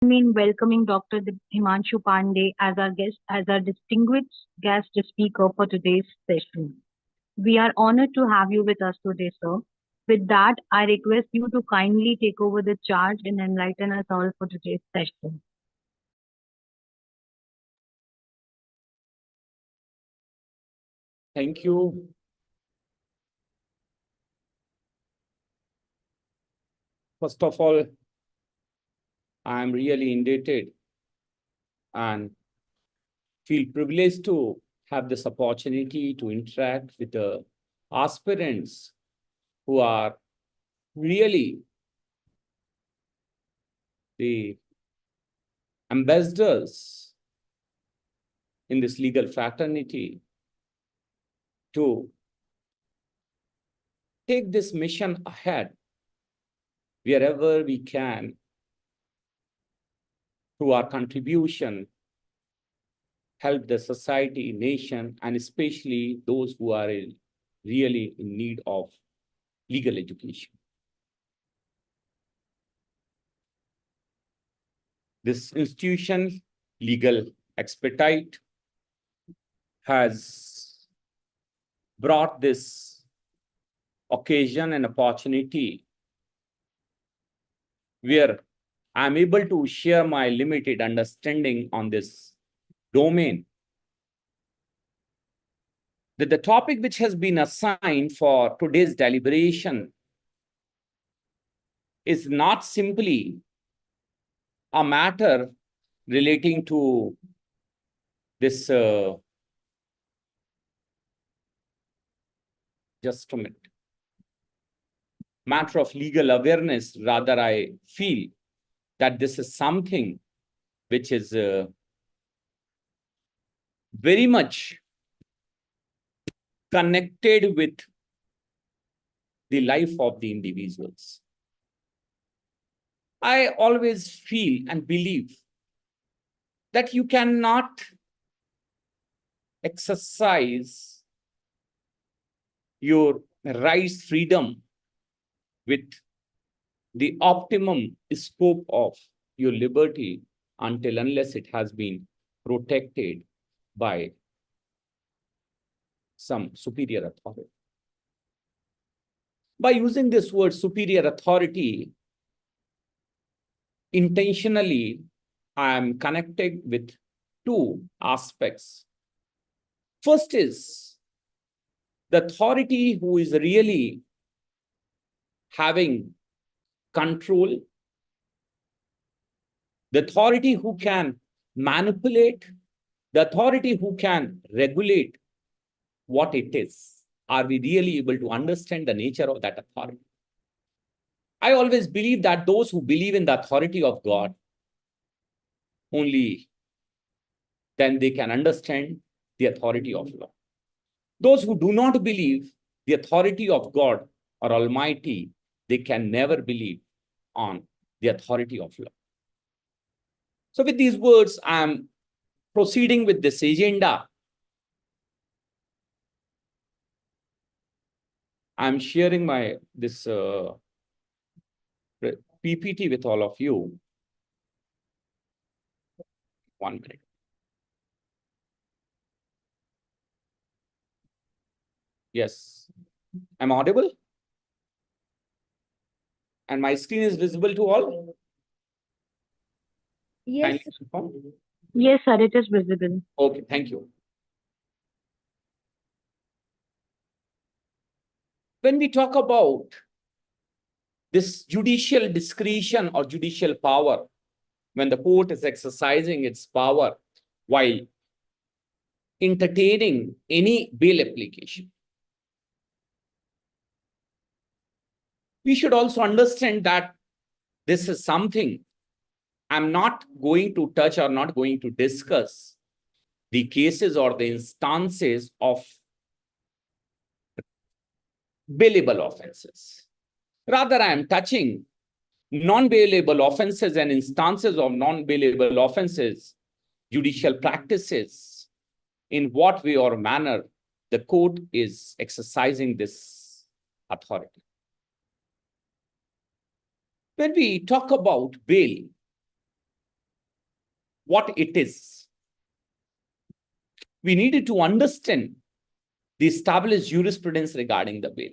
mean welcoming Dr. Himanshu Pandey as our guest, as our distinguished guest speaker for today's session. We are honored to have you with us today, sir. With that, I request you to kindly take over the charge and enlighten us all for today's session. Thank you. First of all, I am really indebted and feel privileged to have this opportunity to interact with the aspirants who are really the ambassadors in this legal fraternity to take this mission ahead wherever we can through our contribution, help the society, nation, and especially those who are really in need of legal education. This institution, Legal Expedite, has brought this occasion and opportunity where I'm able to share my limited understanding on this domain. That the topic which has been assigned for today's deliberation is not simply a matter relating to this, just a minute, matter of legal awareness. Rather, I feel that this is something which is very much connected with the life of the individuals. I always feel and believe that you cannot exercise your rights freedom with the optimum scope of your liberty until unless it has been protected by some superior authority. By using this word superior authority, intentionally, I am connected with two aspects. First is the authority who is really having control, the authority who can manipulate, the authority who can regulate what it is. Are we really able to understand the nature of that authority? I always believe that those who believe in the authority of God, only then they can understand the authority of law. Those who do not believe the authority of God or Almighty, they can never believe on the authority of law. So with these words, I am proceeding with this agenda. I'm sharing my this PPT with all of you. 1 minute. Yes. I'm audible? And my screen is visible to all? Yes. Kindly confirm. Yes, sir, it is visible. Okay, thank you. When we talk about this judicial discretion or judicial power, when the court is exercising its power while entertaining any bail application, we should also understand that this is something I'm not going to touch or not going to discuss the cases or the instances of bailable offenses. Rather, I am touching non-bailable offenses and instances of non-bailable offenses, judicial practices, in what way or manner the court is exercising this authority. When we talk about bail, what it is. We needed to understand the established jurisprudence regarding the bail.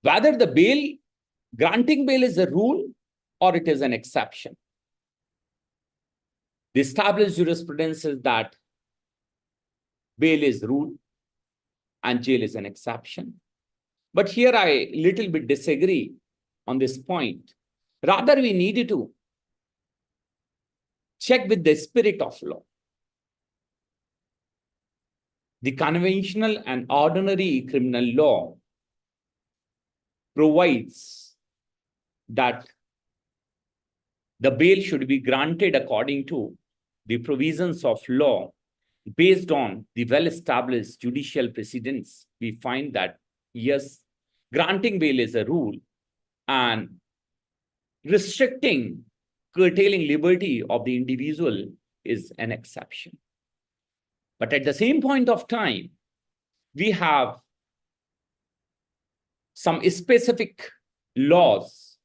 Whether the bail, granting bail is a rule or it is an exception. The established jurisprudence is that bail is rule and jail is an exception. But here I little bit disagree on this point. Rather, we needed to check with the spirit of law. The conventional and ordinary criminal law provides that the bail should be granted according to the provisions of law based on the well-established judicial precedents. We find that, yes, granting bail is a rule and restricting, curtailing liberty of the individual is an exception. But at the same point of time, we have some specific laws,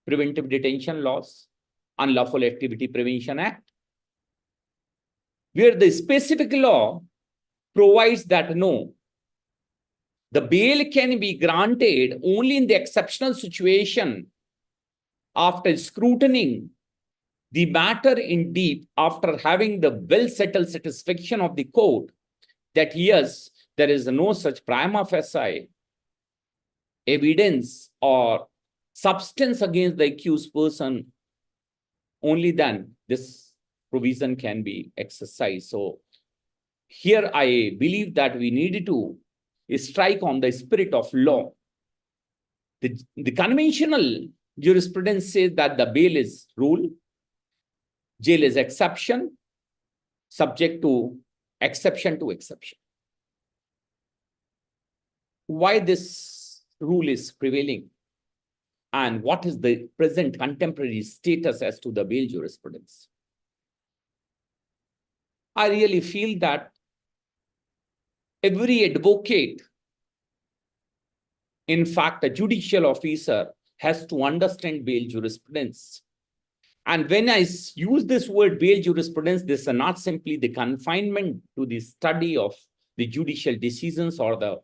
preventive detention laws, Unlawful Activity Prevention Act, where the specific law provides that no, the bail can be granted only in the exceptional situation after scrutinizing the matter in deep, after having the well-settled satisfaction of the court that yes, there is no such prima facie evidence or substance against the accused person, only then this provision can be exercised. So here I believe that we needed to strike on the spirit of law. The conventional jurisprudence says that the bail is rule, jail is exception, subject to exception to exception. Why this rule is prevailing and what is the present contemporary status as to the bail jurisprudence? I really feel that every advocate, in fact, a judicial officer, has to understand bail jurisprudence. And when I use this word bail jurisprudence, this is not simply the confinement to the study of the judicial decisions or the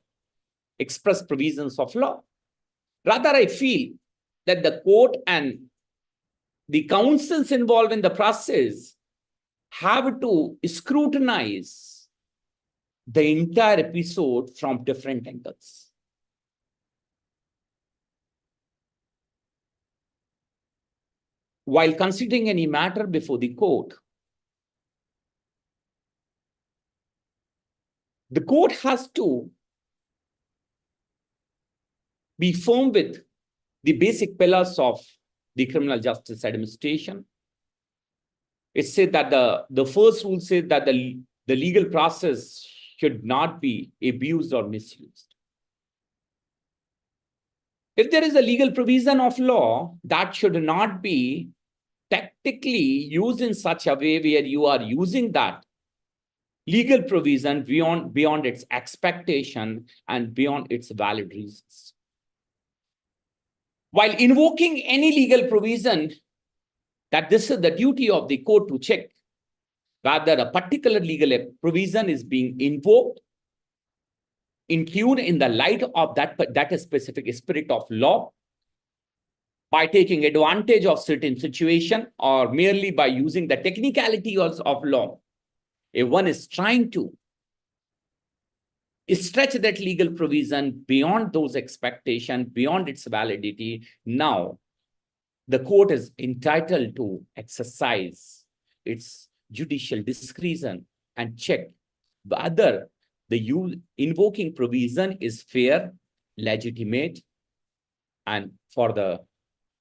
express provisions of law. Rather, I feel that the court and the counsels involved in the process have to scrutinize the entire episode from different angles. While considering any matter before the court has to be firm with the basic pillars of the criminal justice administration. It said that the first rule says that the legal process should not be abused or misused. If there is a legal provision of law, that should not be tactically used in such a way where you are using that legal provision beyond its expectation and beyond its valid reasons. While invoking any legal provision, that this is the duty of the court to check whether a particular legal provision is being invoked, include in the light of that specific spirit of law, by taking advantage of certain situation or merely by using the technicality of law. If one is trying to stretch that legal provision beyond those expectations, beyond its validity, now the court is entitled to exercise its judicial discretion and check whether the invoking provision is fair, legitimate, and for the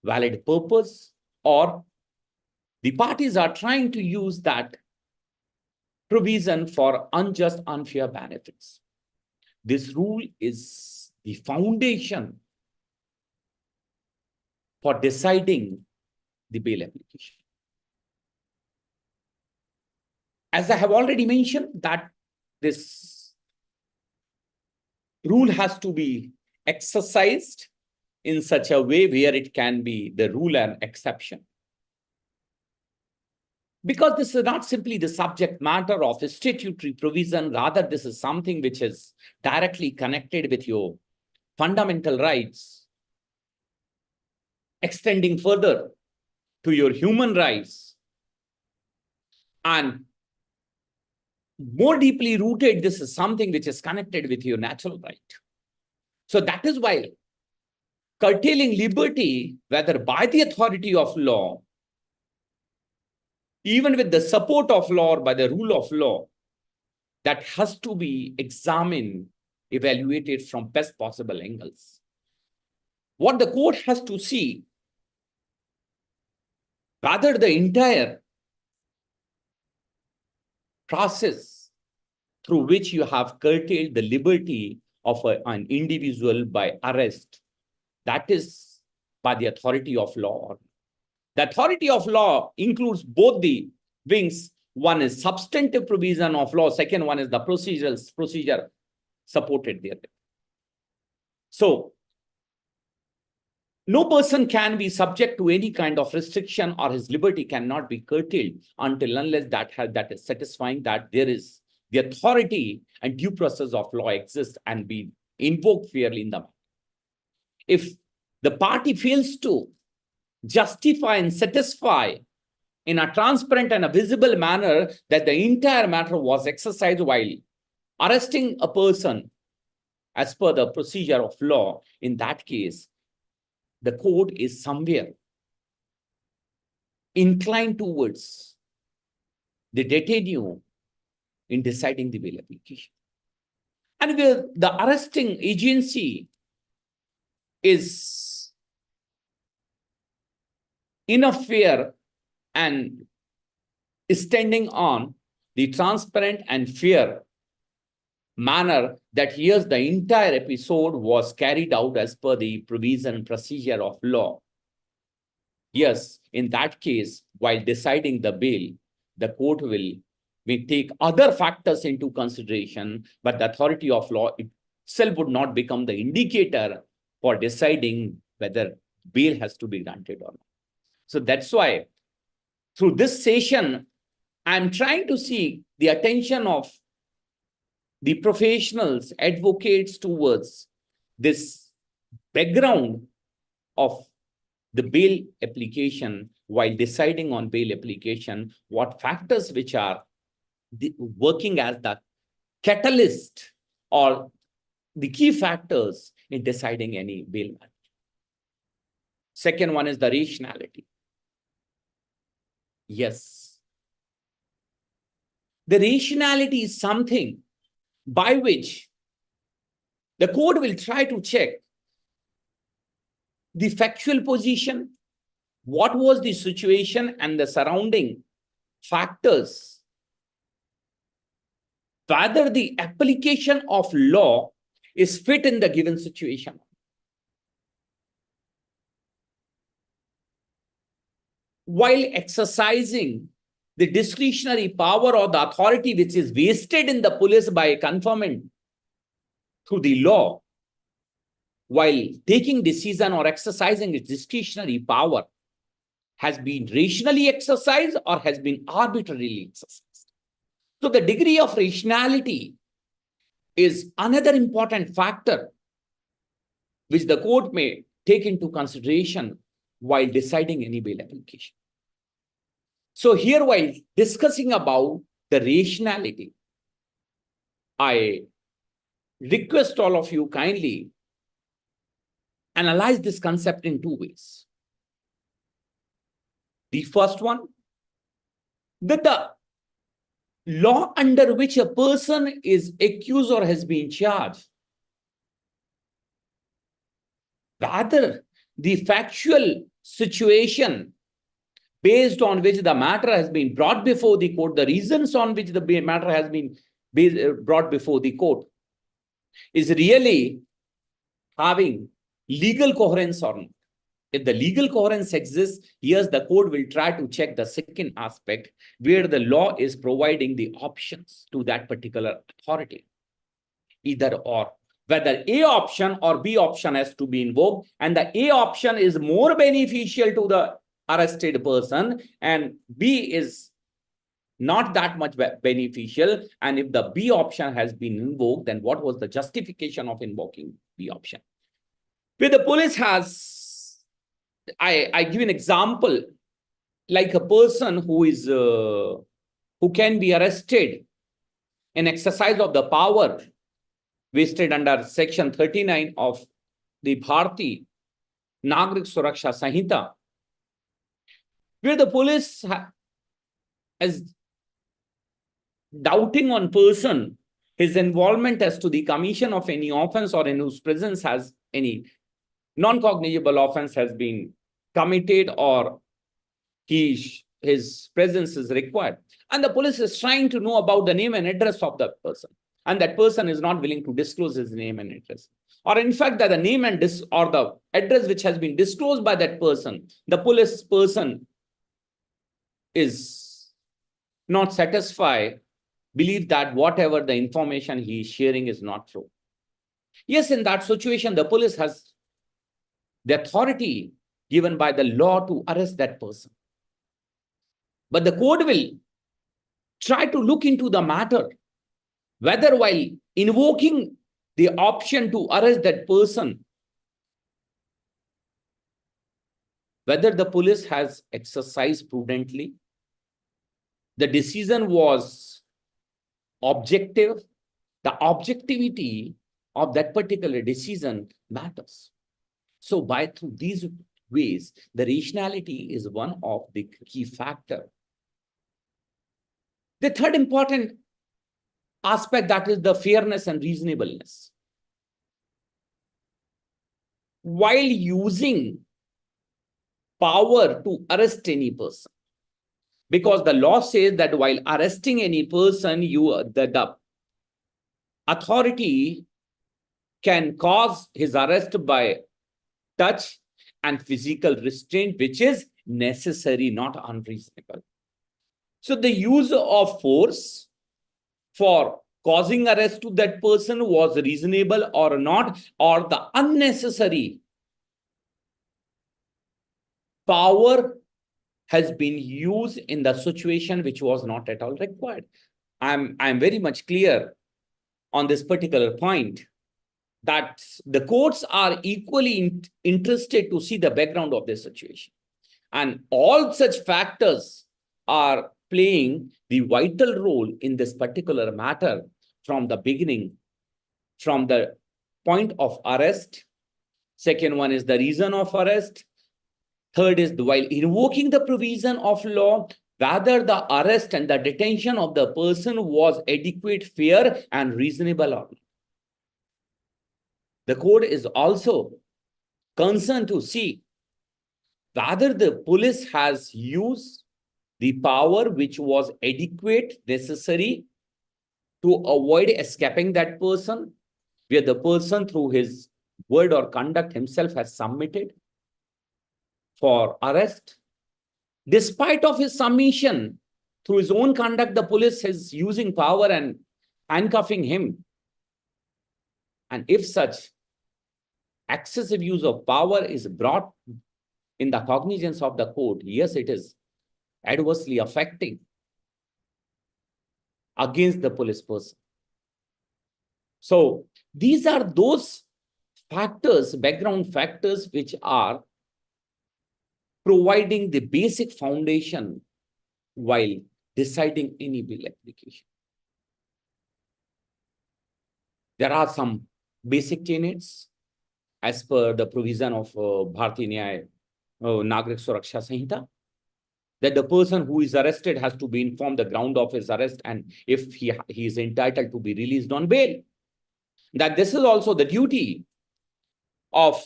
valid purpose, or the parties are trying to use that provision for unjust, unfair benefits. This rule is the foundation for deciding the bail application. As I have already mentioned, that this rule has to be exercised in such a way where it can be the rule and exception. Because this is not simply the subject matter of a statutory provision, rather this is something which is directly connected with your fundamental rights, extending further to your human rights, and more deeply rooted, this is something which is connected with your natural right. So that is why curtailing liberty, whether by the authority of law, even with the support of law or by the rule of law, that has to be examined, evaluated from best possible angles. What the court has to see, rather the entire process through which you have curtailed the liberty of an individual by arrest, that is by the authority of law. The authority of law includes both the wings. One is substantive provision of law. Second one is the procedure supported there. So no person can be subject to any kind of restriction, or his liberty cannot be curtailed until unless that is satisfying that there is the authority and due process of law exists and be invoked fairly in the matter. If the party fails to justify and satisfy in a transparent and a visible manner that the entire matter was exercised while arresting a person as per the procedure of law, in that case, the court is somewhere inclined towards the detainee in deciding the bail application. And where the arresting agency is enough fair and standing on the transparent and fair manner that here's the entire episode was carried out as per the provision procedure of law. Yes, in that case, while deciding the bail, the court may take other factors into consideration, but the authority of law itself would not become the indicator for deciding whether bail has to be granted or not. So that's why through this session, I'm trying to seek the attention of the professionals, advocates towards this background of the bail application. While deciding on bail application, what factors which are working as the catalyst or the key factors in deciding any bail matter. Second one is the rationality. Yes. The rationality is something by which the court will try to check the factual position, what was the situation and the surrounding factors, whether the application of law is fit in the given situation. While exercising the discretionary power or the authority which is vested in the police by conferment through the law, while taking decision or exercising its discretionary power, has been rationally exercised or has been arbitrarily exercised. So the degree of rationality is another important factor which the court may take into consideration while deciding any bail application. So here, while discussing about the rationality, I request all of you kindly analyze this concept in two ways. The first one, that the law under which a person is accused or has been charged, rather the factual situation based on which the matter has been brought before the court, the reasons on which the matter has been brought before the court, is really having legal coherence or not. If the legal coherence exists, here's the court will try to check the second aspect, where the law is providing the options to that particular authority, either or, whether A option or B option has to be invoked, and the A option is more beneficial to the arrested person and B is not that much beneficial. And if the B option has been invoked, then what was the justification of invoking B option? Where the police has, I give an example, like a person who can be arrested in exercise of the power vested under Section 39 of the Bharati Nagrik Suraksha Sanhita, where the police is doubting on person his involvement as to the commission of any offense or in whose presence has any non-cognizable offense has been committed or his presence is required. And the police is trying to know about the name and address of that person. And that person is not willing to disclose his name and address. Or in fact, that the name and or the address which has been disclosed by that person, the police person is not satisfied, believe that whatever the information he is sharing is not true. Yes, in that situation, the police has the authority given by the law to arrest that person. But the court will try to look into the matter, whether while invoking the option to arrest that person, whether the police has exercised prudently, the decision was objective, the objectivity of that particular decision matters. So through these ways, the rationality is one of the key factors. The third important aspect, that is the fairness and reasonableness. While using power to arrest any person, because the law says that while arresting any person, the authority can cause his arrest by touch and physical restraint, which is necessary, not unreasonable. So the use of force for causing arrest to that person was reasonable or not, or the unnecessary power has been used in the situation which was not at all required. I'm very much clear on this particular point, that the courts are equally interested to see the background of this situation. And all such factors are playing the vital role in this particular matter from the beginning, from the point of arrest. Second one is the reason of arrest. Third is while invoking the provision of law, whether the arrest and the detention of the person was adequate, fair, and reasonable or not. The court is also concerned to see whether the police has used the power which was adequate, necessary to avoid escaping that person, where the person through his word or conduct himself has submitted for arrest. Despite of his submission, through his own conduct, the police is using power and handcuffing him. And if such excessive use of power is brought in the cognizance of the court, yes, it is adversely affecting against the police person. So these are those factors, background factors, which are providing the basic foundation while deciding any bill application. There are some basic tenets as per the provision of Bharati Nyaya Nagrik Suraksha Sanhita, that the person who is arrested has to be informed the ground of his arrest and if he is entitled to be released on bail. That this is also the duty of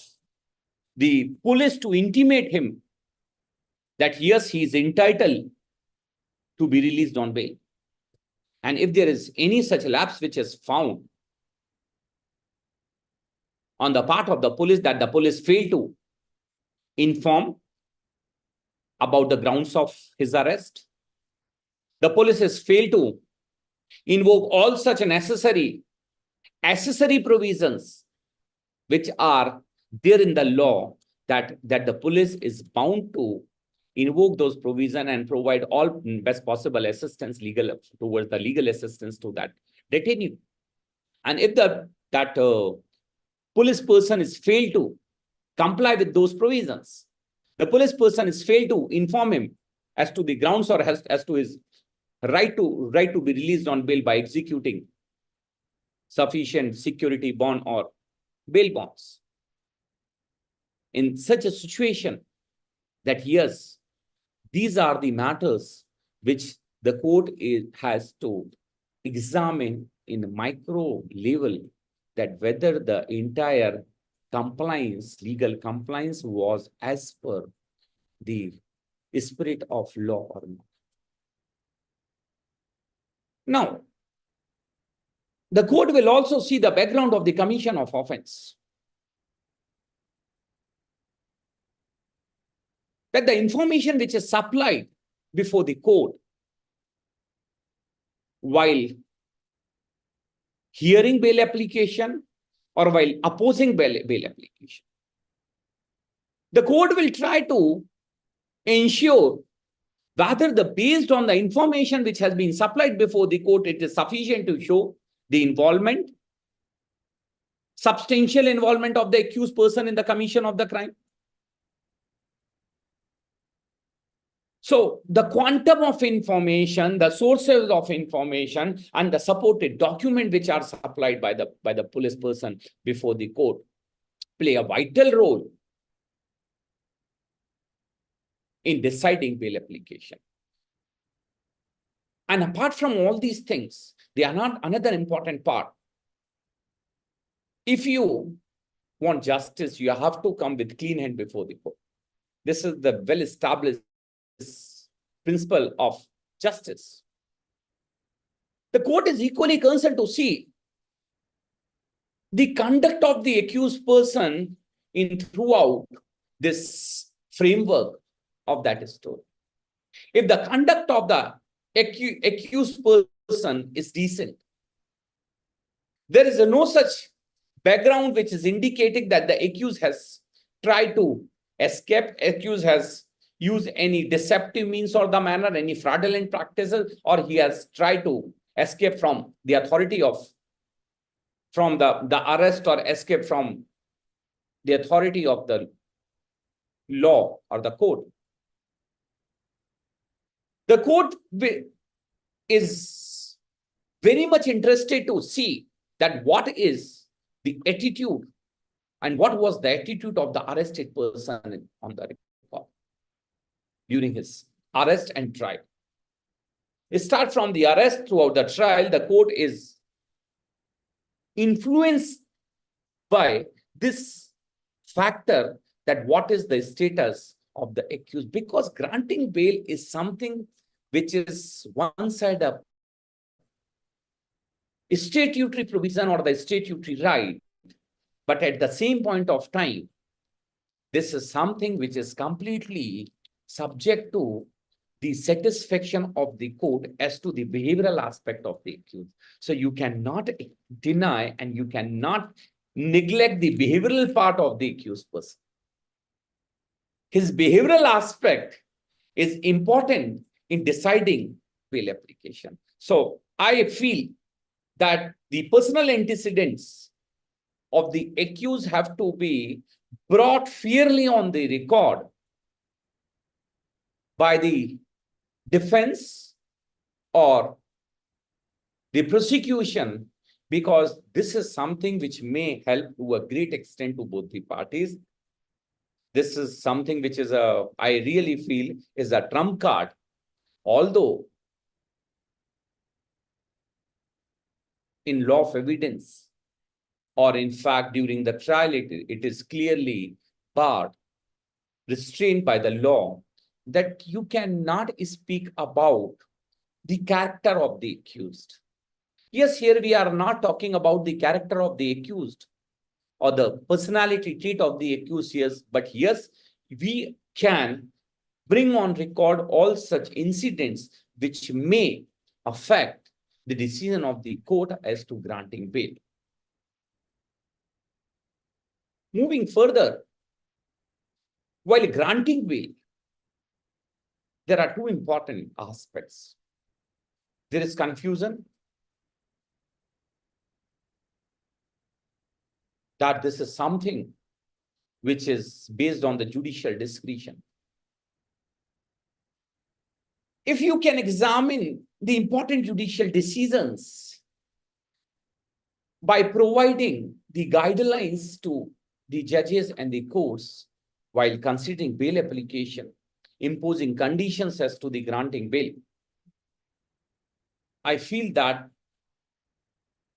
the police to intimate him that yes, he is entitled to be released on bail. And if there is any such lapse which is found on the part of the police, that the police failed to inform about the grounds of his arrest, the police has failed to invoke all such necessary provisions which are there in the law, that the police is bound to invoke those provisions and provide all best possible assistance towards the legal assistance to that detainee. And if that police person is failed to comply with those provisions, the police person is failed to inform him as to the grounds or as to his right to be released on bail by executing sufficient security bond or bail bonds. In such a situation, that yes, these are the matters which the court has to examine in micro level, that whether the entire legal compliance was as per the spirit of law or not. Now, the court will also see the background of the commission of offense. That the information which is supplied before the court while hearing bail application or while opposing bail application, the court will try to ensure whether based on the information which has been supplied before the court, it is sufficient to show the involvement, substantial involvement of the accused person in the commission of the crime. So the quantum of information, the sources of information, and the supported document which are supplied by the police person before the court play a vital role in deciding bail application. And apart from all these things, they are not another important part. If you want justice, you have to come with clean hand before the court. This is the well-established principle of justice. The court is equally concerned to see the conduct of the accused person in throughout this framework of that story. If the conduct of the accused person is decent, there is no such background which is indicating that the accused has tried to escape, accused has used any deceptive means or the manner, any fraudulent practices, or he has tried to escape from the authority from the arrest or escape from the authority of the law or the court. The court is very much interested to see that what is the attitude and what was the attitude of the arrested person on the record during his arrest and trial. It starts from the arrest throughout the trial. The court is influenced by this factor, that what is the status of the accused, because granting bail is something which is one side of a statutory provision or the statutory right, but at the same point of time, this is something which is completely subject to the satisfaction of the court as to the behavioral aspect of the accused. So you cannot deny and you cannot neglect the behavioral part of the accused person. His behavioral aspect is important in deciding bail application. So I feel that the personal antecedents of the accused have to be brought fairly on the record by the defense or the prosecution, because this is something which may help to a great extent to both the parties. This is something which is I really feel is a trump card, although in law of evidence or in fact during the trial, it is clearly barred, restrained by the law, that you cannot speak about the character of the accused. Yes, here we are not talking about the character of the accused or the personality trait of the accused, yes, but yes, we can bring on record all such incidents which may affect the decision of the court as to granting bail. Moving further, while granting bail, there are two important aspects. There is confusion that this is something which is based on the judicial discretion. If you can examine the important judicial decisions by providing the guidelines to the judges and the courts while considering bail application, imposing conditions as to the granting bail, I feel that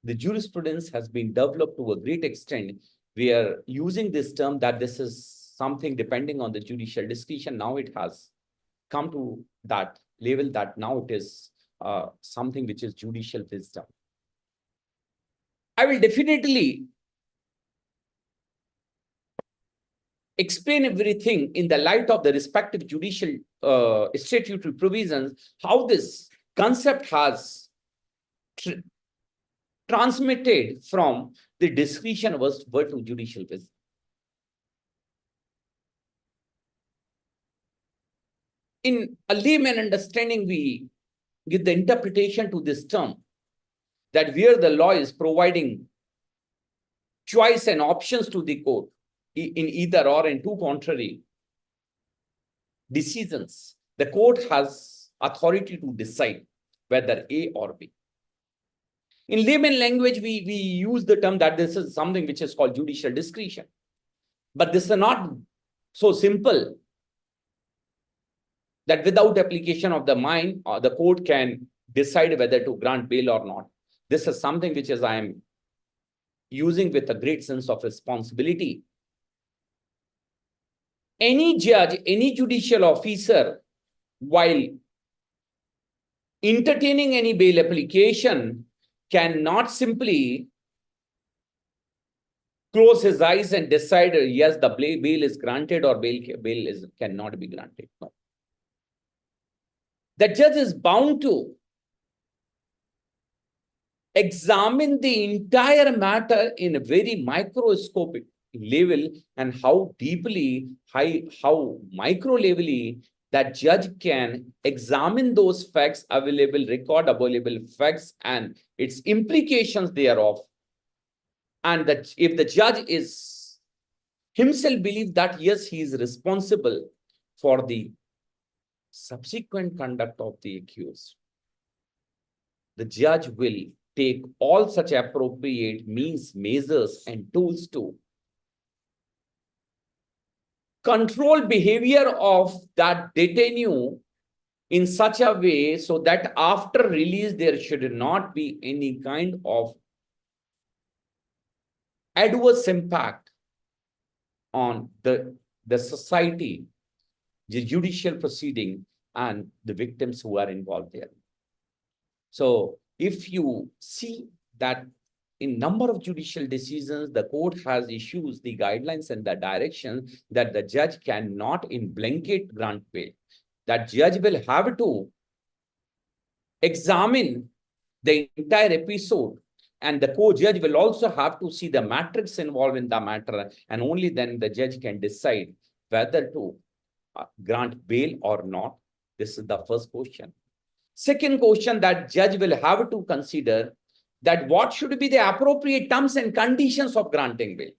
the jurisprudence has been developed to a great extent. We are using this term that this is something depending on the judicial discretion. Now it has come to that level that now it is something which is judicial wisdom. I will definitely explain everything in the light of the respective judicial statutory provisions, how this concept has transmitted from the discretion word to judicial wisdom. In a layman understanding, we give the interpretation to this term that where the law is providing choice and options to the court in either or in two contrary decisions, the court has authority to decide whether A or B. In layman language, we use the term that this is something which is called judicial discretion. But this is not so simple that without application of the mind, the court can decide whether to grant bail or not. This is something which is I am using with a great sense of responsibility. Any judge, any judicial officer, while entertaining any bail application, cannot simply close his eyes and decide, yes, the bail is granted or bail cannot be granted. No. The judge is bound to examine the entire matter in a very microscopic level, and how deeply, how micro levelly that judge can examine those facts available, record available facts and its implications thereof. And that if the judge is himself believe that, yes, he is responsible for the subsequent conduct of the accused, the judge will take all such appropriate means, measures, and tools to control behavior of that detainee in such a way so that after release, there should not be any kind of adverse impact on the society, the judicial proceeding, and the victims who are involved there. So if you see that in number of judicial decisions, the court has issued the guidelines and the direction that the judge cannot in blanket grant bail. That judge will have to examine the entire episode, and the co-judge will also have to see the matrix involved in the matter, and only then the judge can decide whether to grant bail or not. This is the first question. Second question that judge will have to consider that what should be the appropriate terms and conditions of granting bail.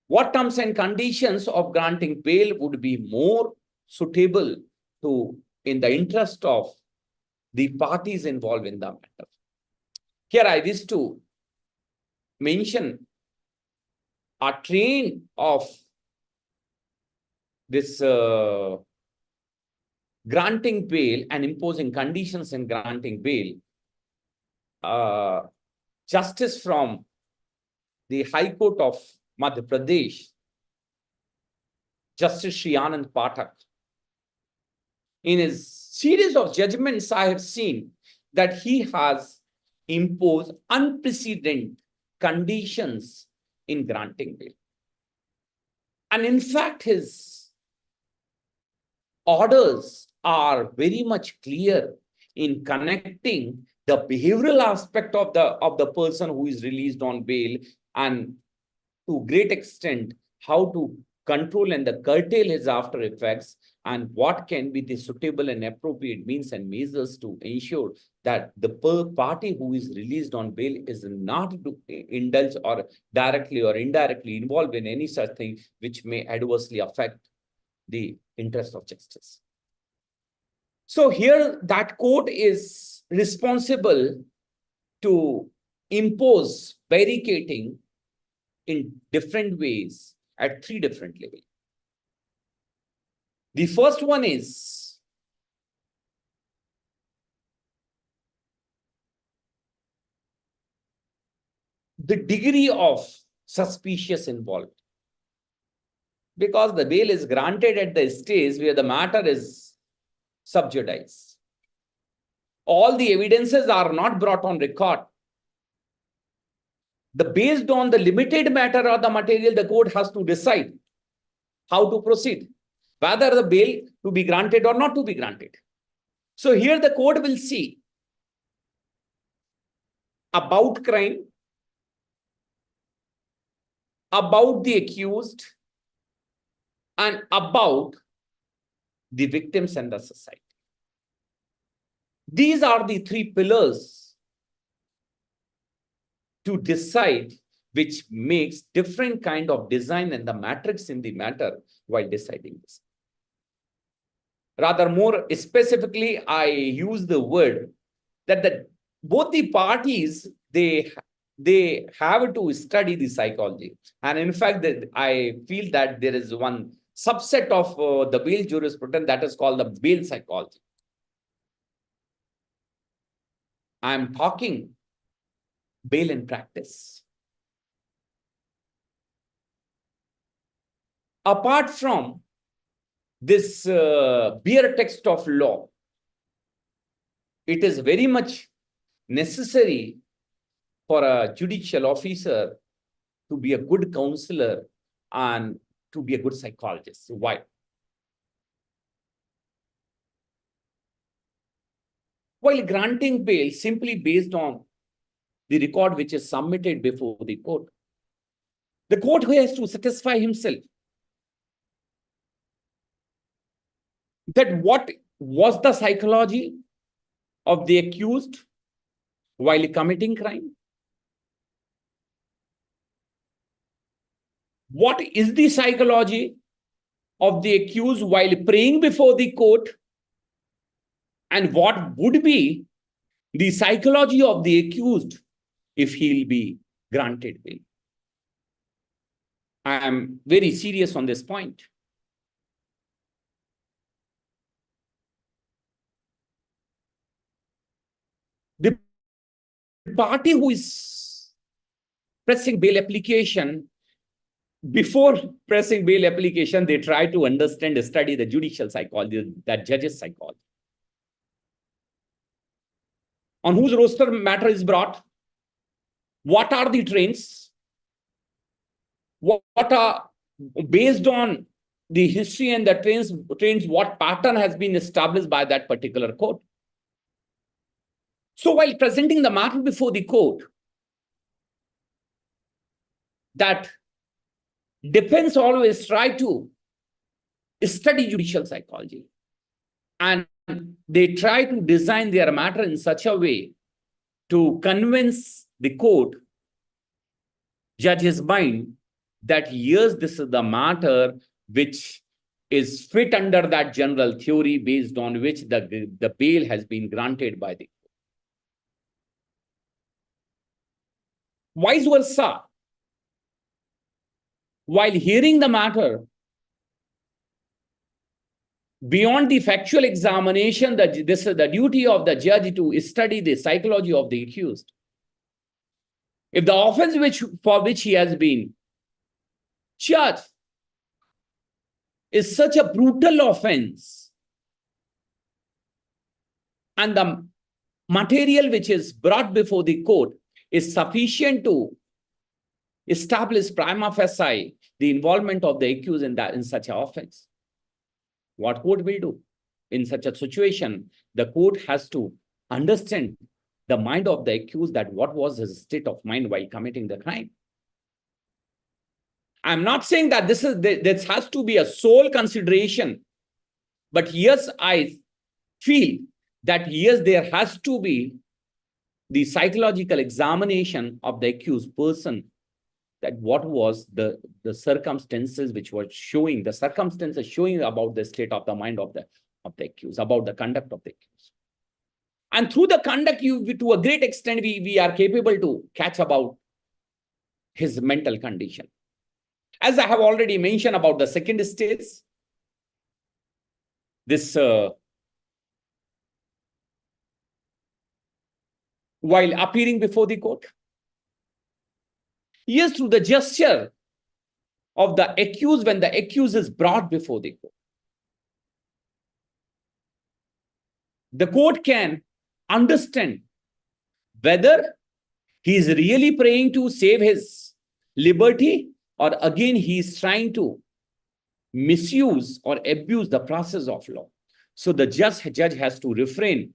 What terms and conditions of granting bail would be more suitable to in the interest of the parties involved in the matter. Here I wish to mention a train of this granting bail and imposing conditions in granting bail. Justice from the High Court of Madhya Pradesh, Justice Shri Anand Pathak, in his series of judgments, I have seen that he has imposed unprecedented conditions in granting bail. And in fact, his orders are very much clear in connecting the behavioral aspect of the person who is released on bail, and to great extent how to control and curtail his after effects, and what can be the suitable and appropriate means and measures to ensure that the party who is released on bail is not to indulge or directly or indirectly involved in any such thing which may adversely affect the interest of justice. So here that court is responsible to impose barricading in different ways at 3 different levels. The first one is the degree of suspicious involvement. Because the bail is granted at the stage where the matter is sub judice. All the evidences are not brought on record. Based on the limited matter or the material, the court has to decide how to proceed, whether the bail to be granted or not to be granted. So here the court will see about crime, about the accused, and about the victims and the society. These are the 3 pillars to decide, which makes different kind of design and the matrix in the matter while deciding this. Rather more specifically, I use the word that both the parties, they have to study the psychology. And in fact, I feel that there is one subset of the bail jurisprudence that is called the bail psychology. I'm talking bail in practice. Apart from this bare text of law, it is very much necessary for a judicial officer to be a good counselor and to be a good psychologist. Why? While granting bail simply based on the record which is submitted before the court has to satisfy himself that what was the psychology of the accused while committing crime? What is the psychology of the accused while praying before the court? And what would be the psychology of the accused if he'll be granted bail? I am very serious on this point. The party who is pressing bail application, before pressing bail application, they try to understand, study the judicial psychology, that judge's psychology. On whose roster matter is brought? What are the trains? What are, based on the history and the trains, what pattern has been established by that particular court? So while presenting the matter before the court, that defense always try to study judicial psychology, and they try to design their matter in such a way to convince the court, judge's mind, that yes, this is the matter which is fit under that general theory based on which the bail has been granted by the court. Vice versa, while hearing the matter, beyond the factual examination, this is the duty of the judge to study the psychology of the accused. If the offense for which he has been charged is such a brutal offense, and the material which is brought before the court is sufficient to establish prima facie the involvement of the accused in such an offense, what court will do? In such a situation, the court has to understand the mind of the accused, that what was his state of mind while committing the crime. I'm not saying that this has to be a sole consideration But yes, I feel that yes, there has to be the psychological examination of the accused person, that what was the circumstances which were showing, the circumstances showing about the state of the mind of the accused, about the conduct of the accused. And through the conduct, to a great extent, we are capable to catch about his mental condition. As I have already mentioned about the second stage, this while appearing before the court, yes, through the gesture of the accused, when the accused is brought before the court, the court can understand whether he is really praying to save his liberty, or again he is trying to misuse or abuse the process of law. So the judge has to refrain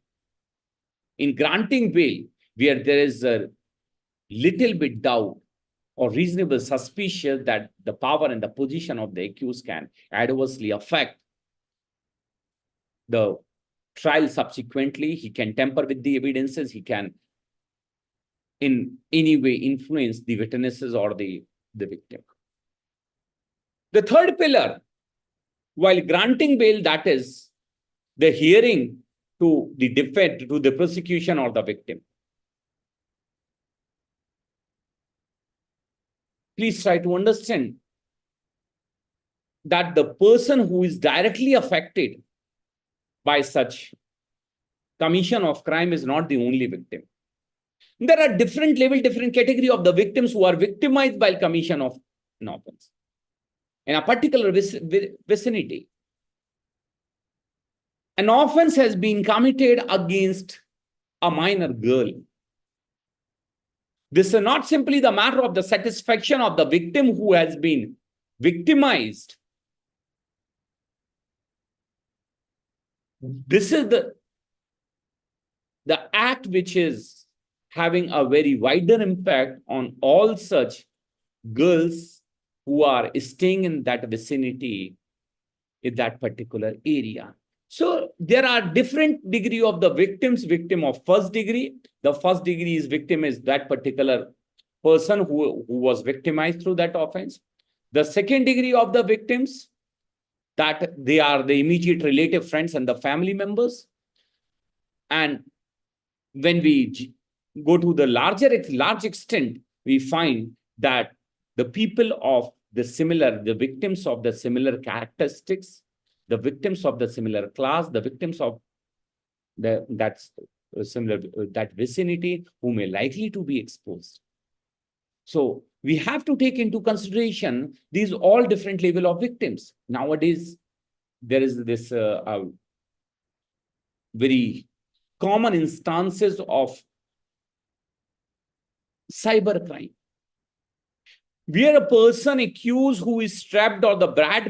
in granting bail where there is a little bit doubt or reasonable suspicion that the power and the position of the accused can adversely affect the trial subsequently. He can tamper with the evidences. He can in any way influence the witnesses or the victim. The third pillar, while granting bail, that is the hearing to the defense, to the prosecution or the victim. Please try to understand that the person who is directly affected by such commission of crime is not the only victim. There are different level, different category of the victims who are victimized by commission of an offense in a particular vicinity. An offense has been committed against a minor girl. This is not simply the matter of the satisfaction of the victim who has been victimized. This is the act which is having a very wider impact on all such girls who are staying in that vicinity, in that particular area. So there are different degree of the victims. Victim of first degree, the first degree is victim is that particular person who was victimized through that offense. The second degree of the victims, that they are the immediate relative, friends and the family members. And when we go to the large extent, we find that the people of the similar, the victims of the similar characteristics, the victims of the similar class, the victims of that vicinity who may likely to be exposed. So we have to take into consideration these all different level of victims. Nowadays, there is this very common instances of cybercrime, where a person accused who is trapped or the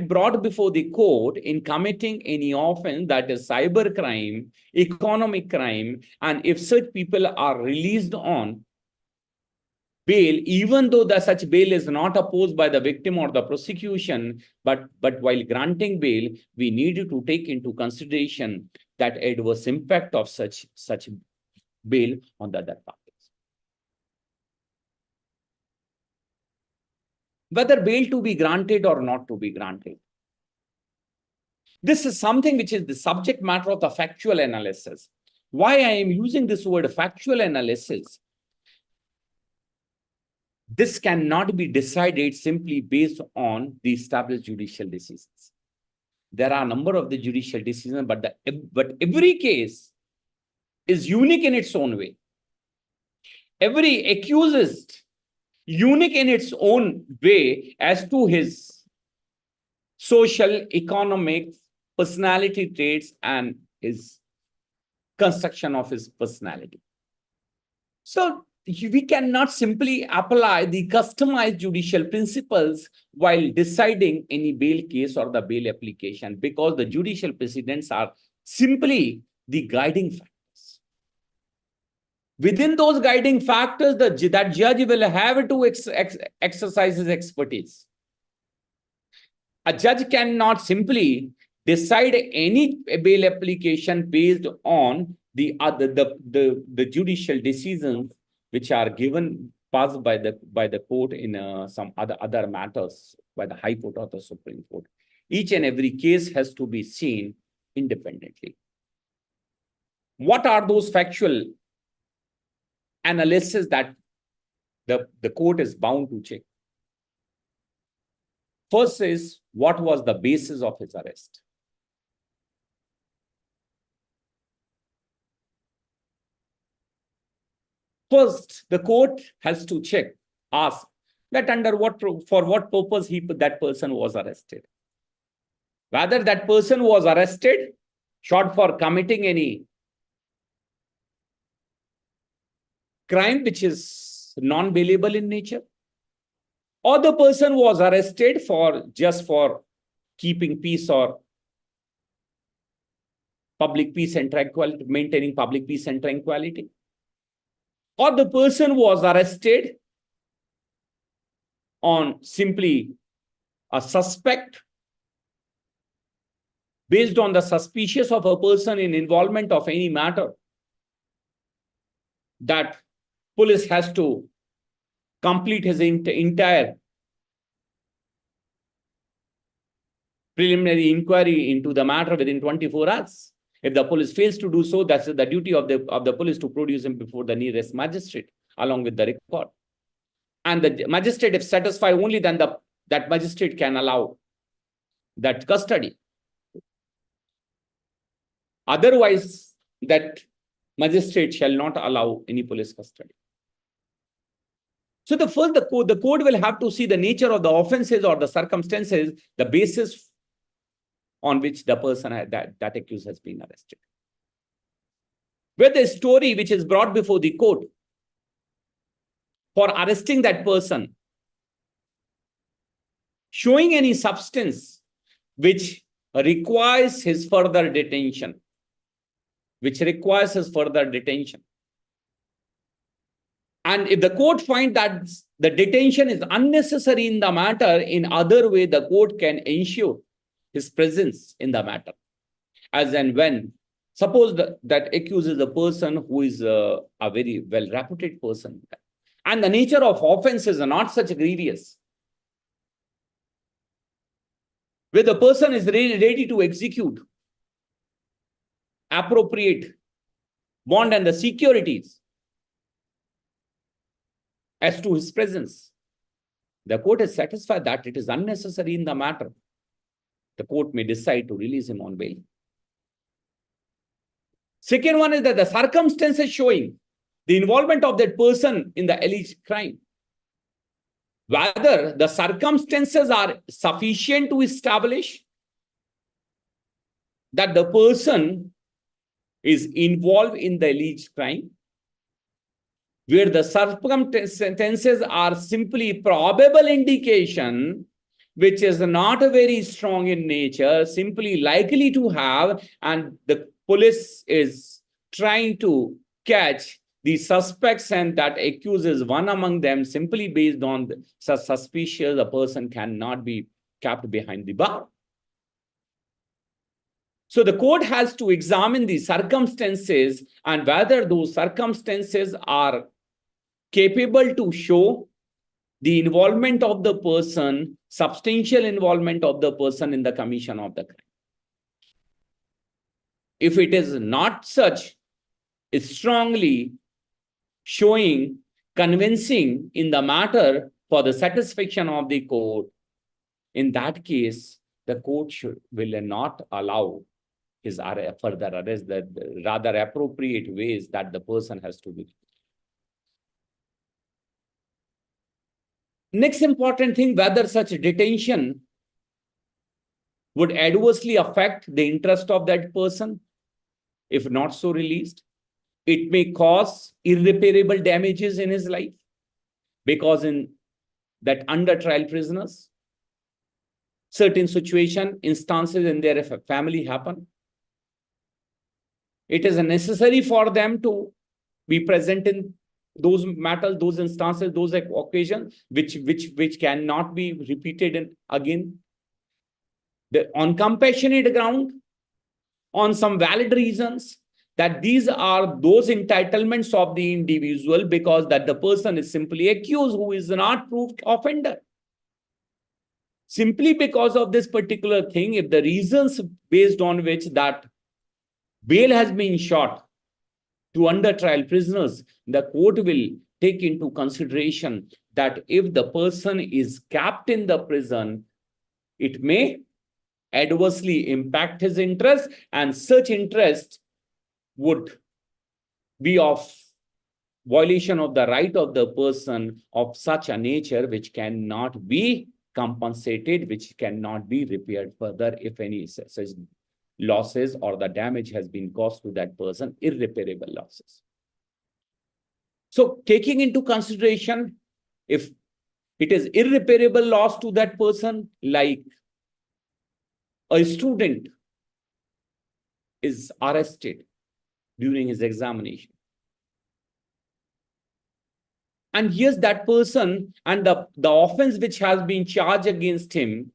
brought before the court in committing any offense, that is cybercrime, economic crime, and if such people are released on bail, even though such bail is not opposed by the victim or the prosecution, but while granting bail, we need to take into consideration that adverse impact of such bail on the other parties. Whether bail to be granted or not to be granted. This is something which is the subject matter of the factual analysis. Why I am using this word factual analysis? This cannot be decided simply based on the established judicial decisions. There are a number of the judicial decisions, but every case is unique in its own way. Every accused is unique in its own way as to his social, economic, personality traits and his construction of his personality. So we cannot simply apply the customized judicial principles while deciding any bail case or the bail application, because the judicial precedents are simply the guiding factors. Within those guiding factors, that judge will have to exercise his expertise. A judge cannot simply decide any bail application based on the judicial decisions which are given passed by the court in some other matters by the High Court or the Supreme Court. Each and every case has to be seen independently. What are those factual analysis that the court is bound to check? First is, what was the basis of his arrest? First, the court has to ask that for what purpose that person was arrested. Whether that person was arrested short for committing any crime which is non-bailable in nature, or the person was arrested just for keeping peace or public peace and tranquility, maintaining public peace and tranquility, or the person was arrested on simply a suspect based on the suspicious of a person in involvement of any matter, that police has to complete his entire preliminary inquiry into the matter within 24 hours. If the police fails to do so, that's the duty of the police to produce him before the nearest magistrate along with the record. And the magistrate, if satisfied, only then that magistrate can allow that custody. Otherwise, that magistrate shall not allow any police custody. So the court will have to see the nature of the offenses or the circumstances, the basis on which the person that accused has been arrested. Where the story which is brought before the court for arresting that person, showing any substance which requires his further detention, And if the court finds that the detention is unnecessary in the matter, in other way, the court can ensure his presence in the matter. As and when, suppose that accuses a person who is a very well-reputed person, and the nature of offenses are not such grievous, where the person is ready to execute appropriate bond and the securities as to his presence, the court is satisfied that it is unnecessary in the matter, the court may decide to release him on bail. Second one is that the circumstances showing the involvement of that person in the alleged crime, whether the circumstances are sufficient to establish that the person is involved in the alleged crime, where the circumstances are simply probable indication, which is not very strong in nature, simply likely to have, and the police is trying to catch the suspects and that accuses one among them simply based on such suspicious, a person cannot be kept behind the bar. So the court has to examine the circumstances and whether those circumstances are capable to show the involvement of the person, substantial involvement of the person in the commission of the crime. If it is not such, it's strongly showing, convincing in the matter for the satisfaction of the court, in that case, the court will not allow his further arrest, the rather appropriate ways that the person has to be. Next important thing, whether such detention would adversely affect the interest of that person, if not so released. It may cause irreparable damages in his life, because in that under trial prisoners, certain instances in their family happen. It is necessary for them to be present in those matters, those instances, those occasions, which cannot be repeated again. on compassionate ground, on some valid reasons, that these are those entitlements of the individual because that the person is simply accused who is not proved offender. Simply because of this particular thing, if the reasons based on which that bail has been sought to under trial prisoners, the court will take into consideration that if the person is kept in the prison, it may adversely impact his interest, and such interest would be of violation of the right of the person of such a nature which cannot be compensated, which cannot be repaired further if any such losses or the damage has been caused to that person, irreparable losses. So taking into consideration, if it is irreparable loss to that person, like a student is arrested during his examination, and yes, that person and the offense which has been charged against him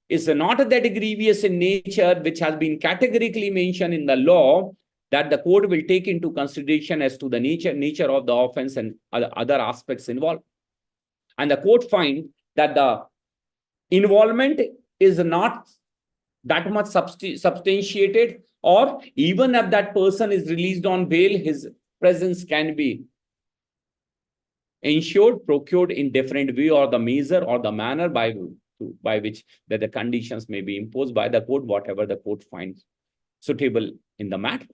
is not that grievous in nature, which has been categorically mentioned in the law, that the court will take into consideration as to the nature of the offense and other aspects involved. And the court find that the involvement is not that much substantiated, or even if that person is released on bail, his presence can be ensured, procured in different way, or the measure or the manner by which that the conditions may be imposed by the court, whatever the court finds suitable in the matter.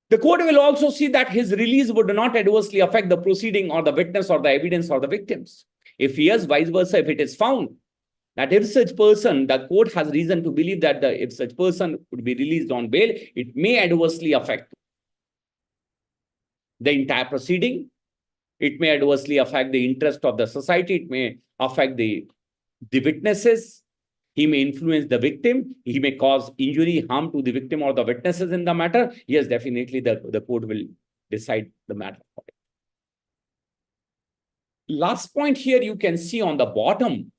The court will also see that his release would not adversely affect the proceeding or the witness or the evidence or the victims. If yes, vice versa, if it is found that if such person, the court has reason to believe that if such person would be released on bail, it may adversely affect the entire proceeding. It may adversely affect the interest of the society. It may affect the witnesses. He may influence the victim. He may cause injury, harm to the victim or the witnesses in the matter. Yes, definitely the court will decide the matter. Last point here, you can see on the bottom,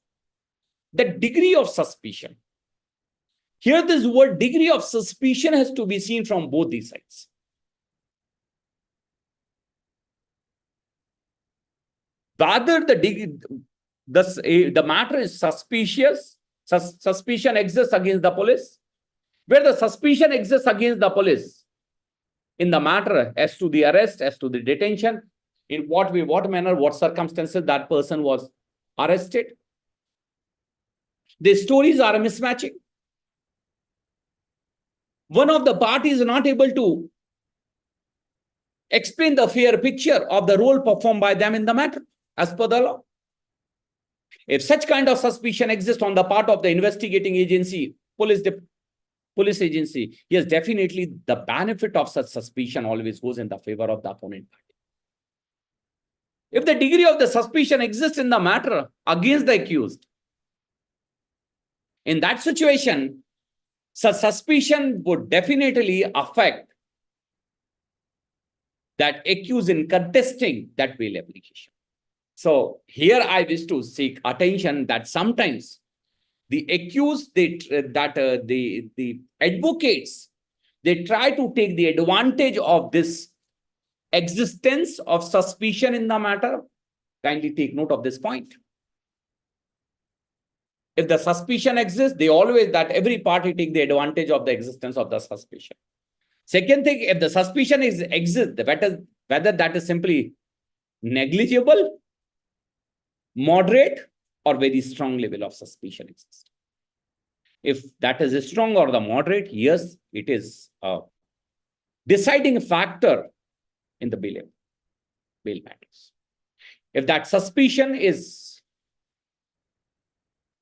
the degree of suspicion. Here, this word degree of suspicion has to be seen from both these sides. Whether the matter is suspicious, suspicion exists against the police, where the suspicion exists against the police in the matter as to the arrest, as to the detention, in what way, what manner, what circumstances that person was arrested. The stories are mismatching. One of the parties is not able to explain the fair picture of the role performed by them in the matter as per the law. If such kind of suspicion exists on the part of the investigating agency, police agency, yes, definitely the benefit of such suspicion always goes in the favor of the opponent party. If the degree of the suspicion exists in the matter against the accused, in that situation, such suspicion would definitely affect that accused in contesting that bail application. So here I wish to seek attention that sometimes the accused, the advocates, they try to take the advantage of this existence of suspicion in the matter. Kindly take note of this point. If the suspicion exists, they always, that every party take the advantage of the existence of the suspicion. Second thing, if the suspicion exists, whether that is simply negligible, moderate, or very strong level of suspicion exists. If that is a strong or the moderate, yes, it is a deciding factor in the bail matters. If that suspicion is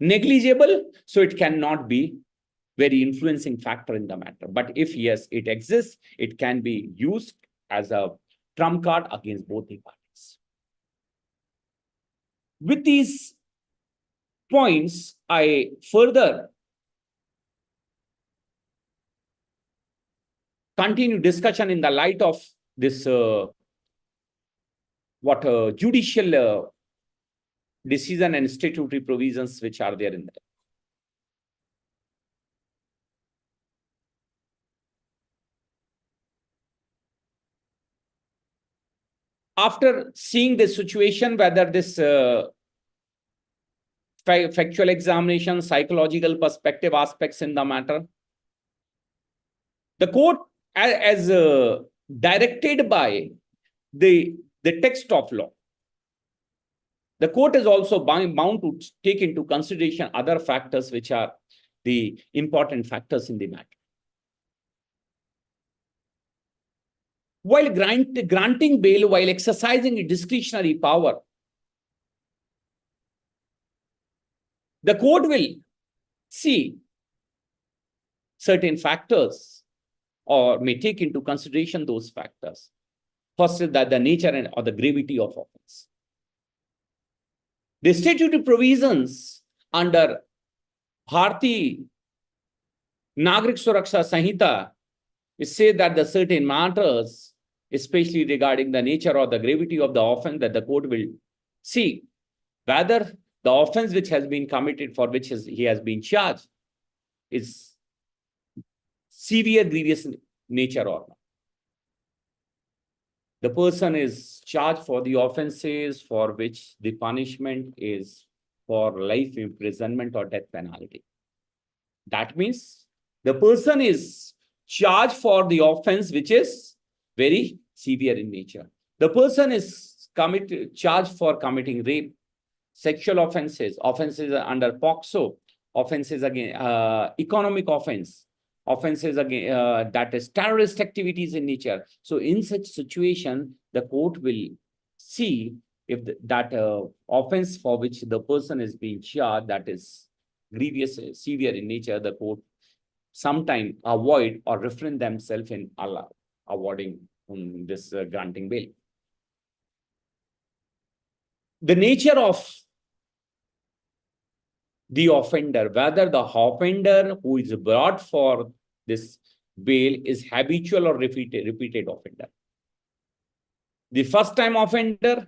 negligible, so it cannot be very influencing factor in the matter. But if yes, it exists, it can be used as a trump card against both the parties. With these points, I further continue discussion in the light of this judicial decision and statutory provisions which are there in there. After seeing this situation, whether this factual examination, psychological perspective aspects in the matter, the court, as directed by the text of law, the court is also bound to take into consideration other factors which are the important factors in the matter. While granting bail, while exercising a discretionary power, the court will see certain factors or may take into consideration those factors. First is that the nature or the gravity of offense. The statutory provisions under Bharati Nagrik Suraksha Sanhita say that the certain matters, especially regarding the nature or the gravity of the offense, that the court will see whether the offense which has been committed, for which he has been charged, is severe, grievous nature or not. The person is charged for the offenses for which the punishment is for life imprisonment or death penalty. That means the person is charged for the offense which is very severe in nature. The person is charged for committing rape, sexual offenses, offenses under POCSO, offenses against economic offense, offenses against that is terrorist activities in nature. So in such situation, the court will see if that offense for which the person is being charged, that is grievous, severe in nature, the court sometime avoid or refrain themselves in awarding this granting bail. The nature of the offender, whether the offender who is brought for this bail is habitual or repeated offender. The first time offender,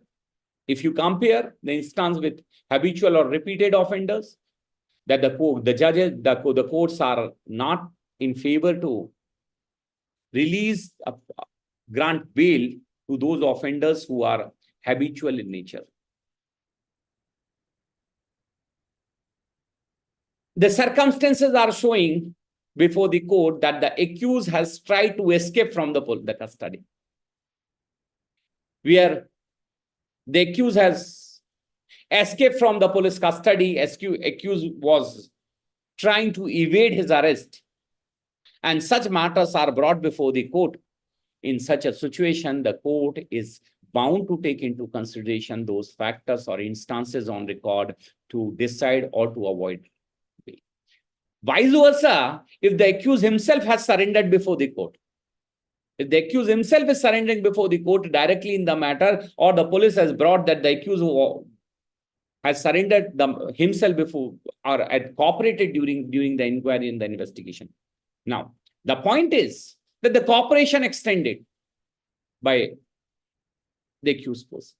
if you compare the instance with habitual or repeated offenders, that the courts are not in favor to release, grant bail to those offenders who are habitual in nature. The circumstances are showing before the court that the accused has tried to escape from the custody, where the accused has escaped from the police custody. Accused was trying to evade his arrest, and such matters are brought before the court. In such a situation, the court is bound to take into consideration those factors or instances on record to decide or to avoid bail. Vice versa, if the accused himself has surrendered before the court, if the accused himself is surrendering before the court directly in the matter, or the police has brought that the accused has surrendered himself before or had cooperated during the inquiry and the investigation. Now, the point is that the cooperation extended by the accused person.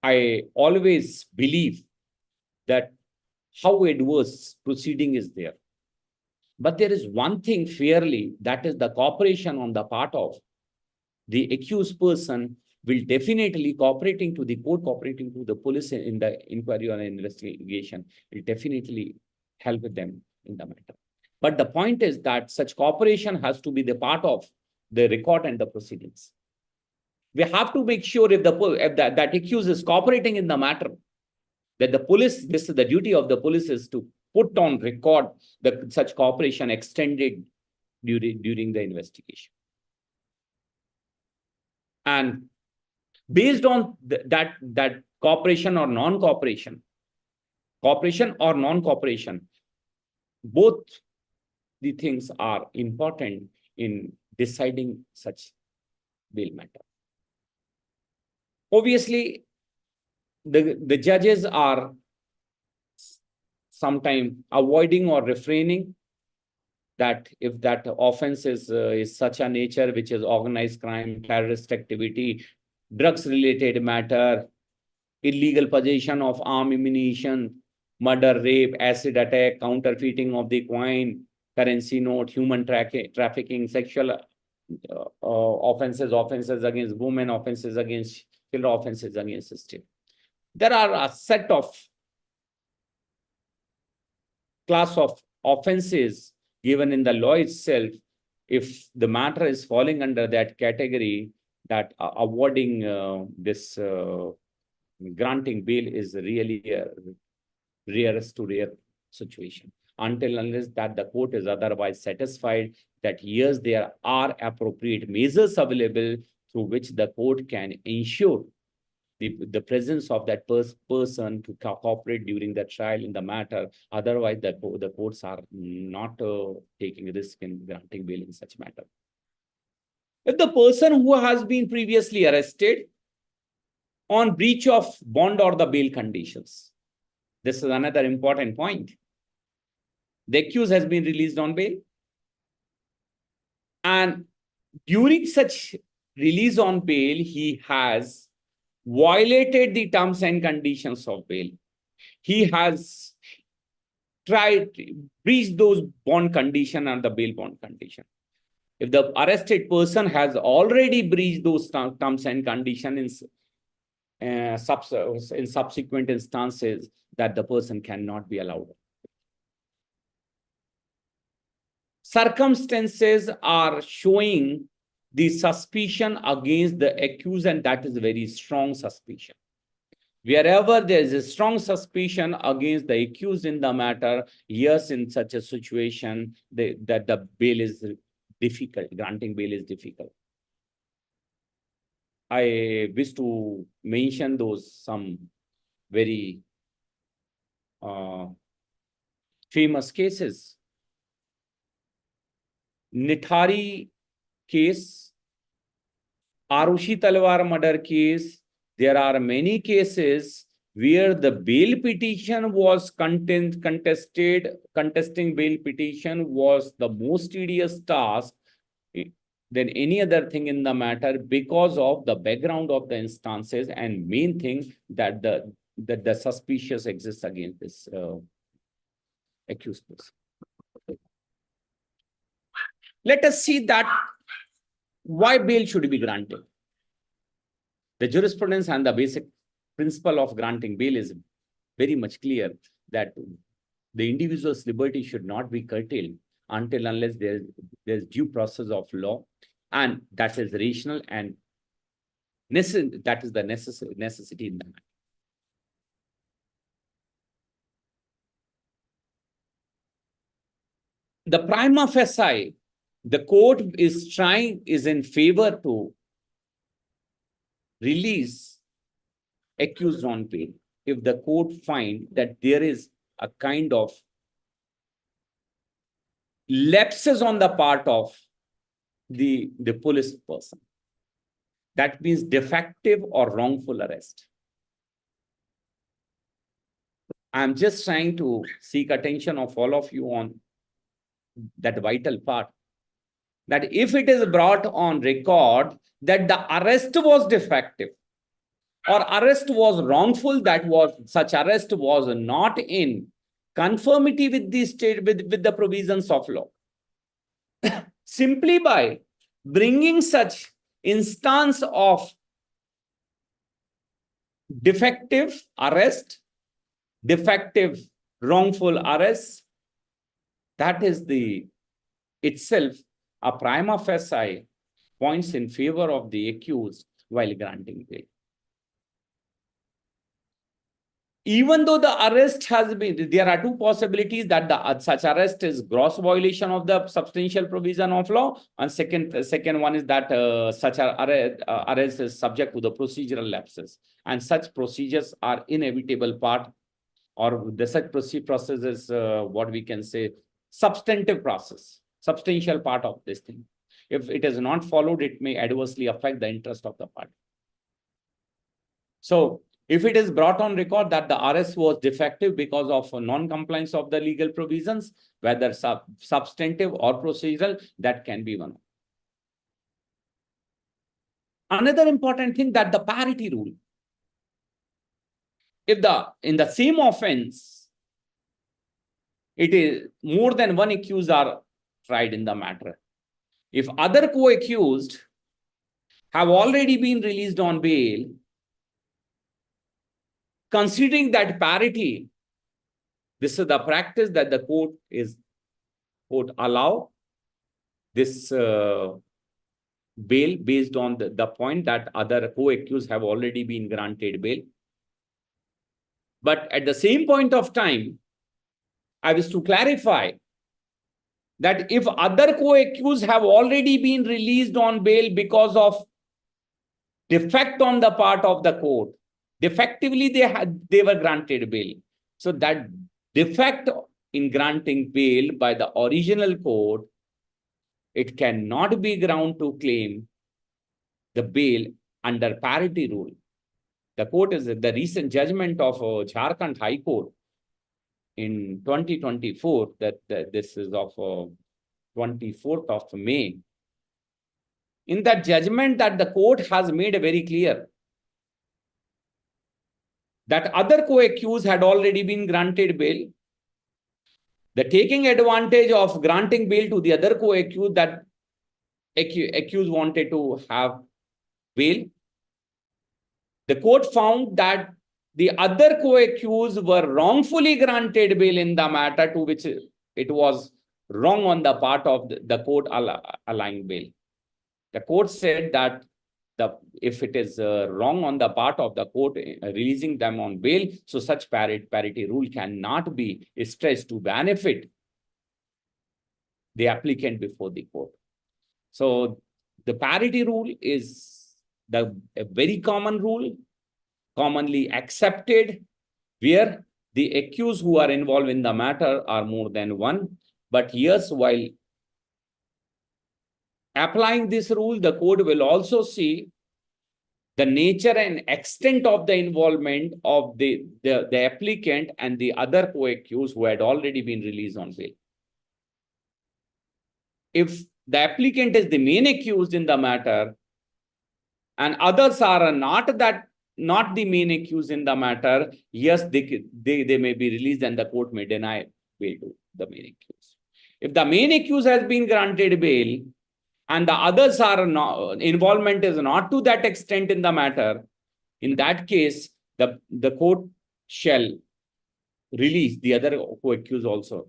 I always believe that how adverse proceeding is there. But there is one thing fairly, that is the cooperation on the part of the accused person will definitely cooperating to the court, cooperating to the police in the inquiry or investigation, will definitely help them in the matter. But the point is that such cooperation has to be the part of the record and the proceedings. We have to make sure if that accused is cooperating in the matter, that the police, this is the duty of the police, is to put on record that such cooperation extended during the investigation. And based on that cooperation or non-cooperation, cooperation or non-cooperation, both the things are important in deciding such bail matter. Obviously, the judges are sometimes avoiding or refraining that if that offense is such a nature which is organized crime, terrorist activity, drugs related matter, illegal possession of armed ammunition, murder, rape, acid attack, counterfeiting of the coin, currency note, human trafficking, sexual offenses against women, offenses against children, offenses against the state. There are a set of class of offenses given in the law itself. If the matter is falling under that category, that awarding this granting bail is really a rarest to rare situation. Until unless that the court is otherwise satisfied that yes, there are appropriate measures available through which the court can ensure the presence of that person to cooperate during the trial in the matter. Otherwise, the courts are not taking risk in granting bail in such matter. If the person who has been previously arrested on breach of bond or the bail conditions, this is another important point. The accused has been released on bail, and during such release on bail, he has violated the terms and conditions of bail. He has breached those bond condition and the bail bond condition. If the arrested person has already breached those terms and conditions in subsequent instances, that the person cannot be allowed. Circumstances are showing the suspicion against the accused, and that is very strong suspicion. Wherever there is a strong suspicion against the accused in the matter, yes, in such a situation, that the bail is difficult, granting bail is difficult. I wish to mention some very famous cases. Nithari case, Arushi Talwar murder case. There are many cases where the bail petition was contesting bail petition was the most tedious task than any other thing in the matter, because of the background of the instances and main thing that the suspicious exists against this accused person. Let us see that why bail should be granted. The jurisprudence and the basic principle of granting bail is very much clear that the individual's liberty should not be curtailed until unless there's due process of law, and that is rational and that is the necessity in the matter. The prima facie, the court is in favor to release accused on bail if the court find that there is a kind of lapses on the part of the police person. That means defective or wrongful arrest. I'm just trying to seek attention of all of you on that vital part, that if it is brought on record that the arrest was defective or arrest was wrongful, such arrest was not in conformity with the state, with the provisions of law, simply by bringing such instance of defective arrest, defective wrongful arrest, that is itself a prima facie points in favor of the accused while granting bail. Even though the arrest has been, there are two possibilities, that such arrest is gross violation of the substantial provision of law, and second one is that such arrest is subject to the procedural lapses, and such procedures are inevitable part, or the such process is what we can say substantive process, substantial part of this thing. If it is not followed, it may adversely affect the interest of the party. So if it is brought on record that the arrest was defective because of non-compliance of the legal provisions, whether substantive or procedural, that can be one. Another important thing, that the parity rule. If in the same offense, it is more than one accused are tried in the matter. if other co-accused have already been released on bail, considering that parity, this is the practice that the court allow this bail based on the point that other co-accused have already been granted bail. But at the same point of time, I wish to clarify that if other co-accused have already been released on bail because of defect on the part of the court, defectively they were granted bail. So that defect in granting bail by the original court, it cannot be ground to claim the bail under parity rule. The court is the recent judgment of Jharkhand High Court in 2024, that this is of 24th of May. In that judgment, that the court has made very clear that other co-accused had already been granted bail. The taking advantage of granting bail to the other co-accused, that accused wanted to have bail, the court found that the other co-accused were wrongfully granted bail in the matter to which it was wrong on the part of the court allowing bail. The court said that if it is wrong on the part of the court releasing them on bail, so such parity rule cannot be stretched to benefit the applicant before the court. So the parity rule is a very common rule, commonly accepted, where the accused who are involved in the matter are more than one. But yes, while applying this rule, the court will also see the nature and extent of the involvement of the applicant and the other co-accused who had already been released on bail. If the applicant is the main accused in the matter and others are not the main accused in the matter, yes, they may be released and the court may deny bail to the main accused. If the main accused has been granted bail and the others are not, involvement is not to that extent in the matter, in that case, the court shall release the other co-accused also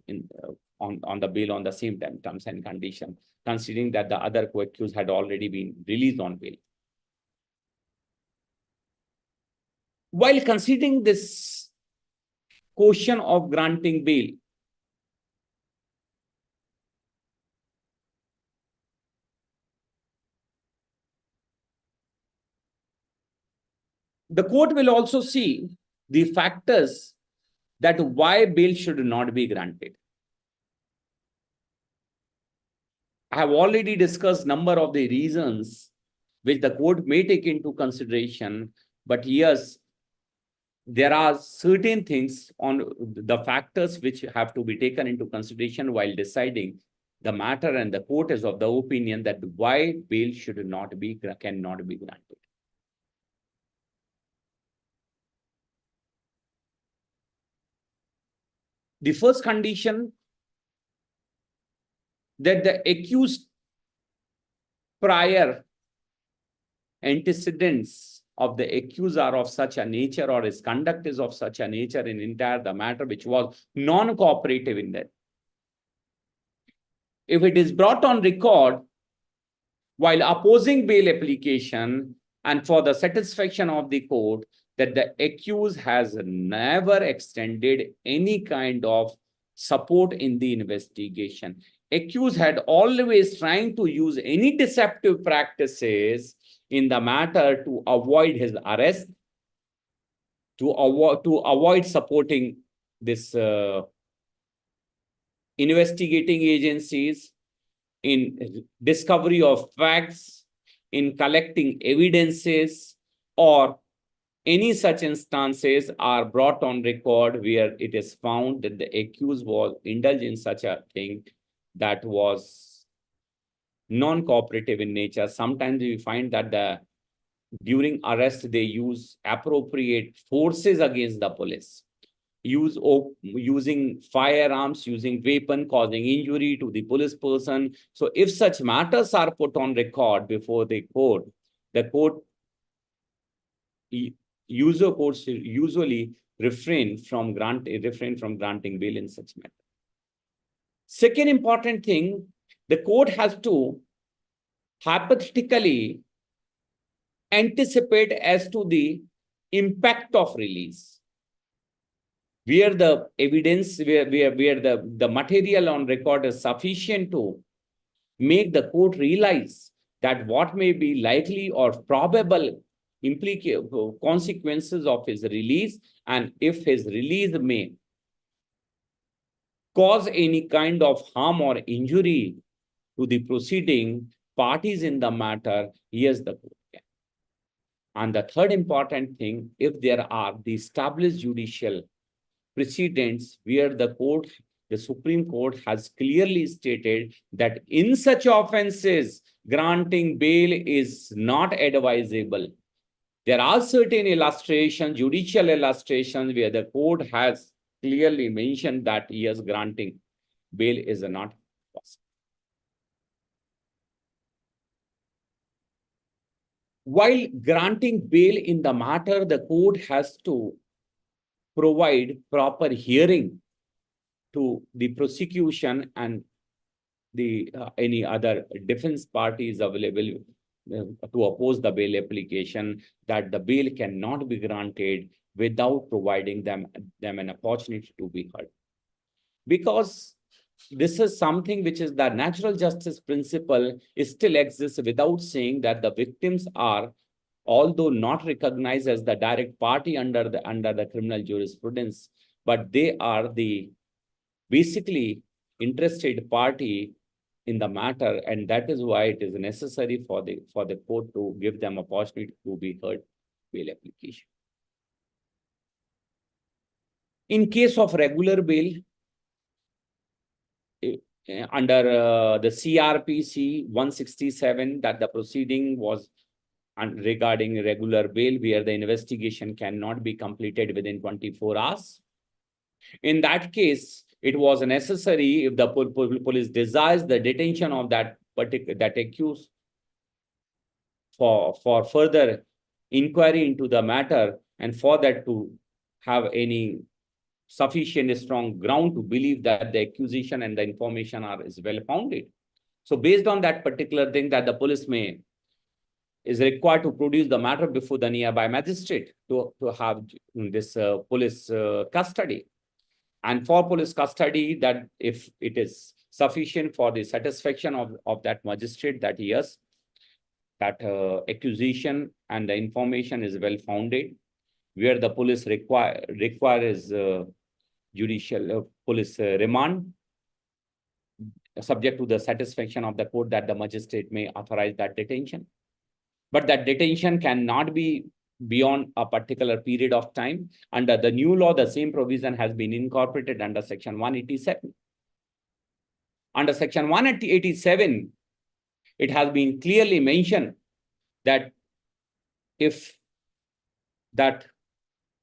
on the bail on the same terms and conditions, considering that the other co-accused had already been released on bail. While considering this question of granting bail, the court will also see the factors that why bail should not be granted. I have already discussed number of the reasons which the court may take into consideration, but yes, there are certain things on the factors which have to be taken into consideration while deciding the matter, and the court is of the opinion that why bail cannot be granted. The first condition, that the accused prior antecedents of the accused are of such a nature, or his conduct is of such a nature in entire the matter which was non-cooperative in that. If it is brought on record while opposing bail application and for the satisfaction of the court that the accused has never extended any kind of support in the investigation, accused had always trying to use any deceptive practices in the matter to avoid his arrest, to avoid supporting this investigating agencies in discovery of facts, in collecting evidences, or any such instances are brought on record where it is found that the accused was indulged in such a thing that was non-cooperative in nature. Sometimes we find that during arrest, they use appropriate forces against the police. using firearms, using weapon, causing injury to the police person. So if such matters are put on record before the court courts usually refrain from granting bail in such matter. Second important thing, the court has to hypothetically anticipate as to the impact of release, where the evidence, where the material on record is sufficient to make the court realize that what may be likely or probable consequences of his release, and if his release may cause any kind of harm or injury to the proceeding parties in the matter, yes, the court can. And the third important thing, if there are the established judicial precedents where the Supreme Court has clearly stated that in such offenses, granting bail is not advisable. There are certain illustrations, judicial illustrations, where the court has clearly mentioned that yes, granting bail is not possible. While granting bail in the matter, the court has to provide proper hearing to the prosecution and the any other defense parties available to oppose the bail application, that the bail cannot be granted without providing them an opportunity to be heard. Because this is something which is the natural justice principle still exists, without saying that the victims are, although not recognized as the direct party under the criminal jurisprudence, but they are the basically interested party in the matter, and that is why it is necessary for the court to give them opportunity to be heard bail application. In case of regular bail, under the CRPC 167, that the proceeding was regarding regular bail, where the investigation cannot be completed within 24 hours. In that case, it was necessary, if the police desires the detention of that accused for further inquiry into the matter, and for that to have any sufficient strong ground to believe that the accusation and the information is well founded. So based on that particular thing, that the police is required to produce the matter before the nearby magistrate to have this police custody. And for police custody, that if it is sufficient for the satisfaction of that magistrate that yes, that accusation and the information is well founded, where the police requires judicial police remand, subject to the satisfaction of the court, that the magistrate may authorize that detention. But that detention cannot be beyond a particular period of time. Under the new law, the same provision has been incorporated under Section 187. Under Section 187, it has been clearly mentioned that if that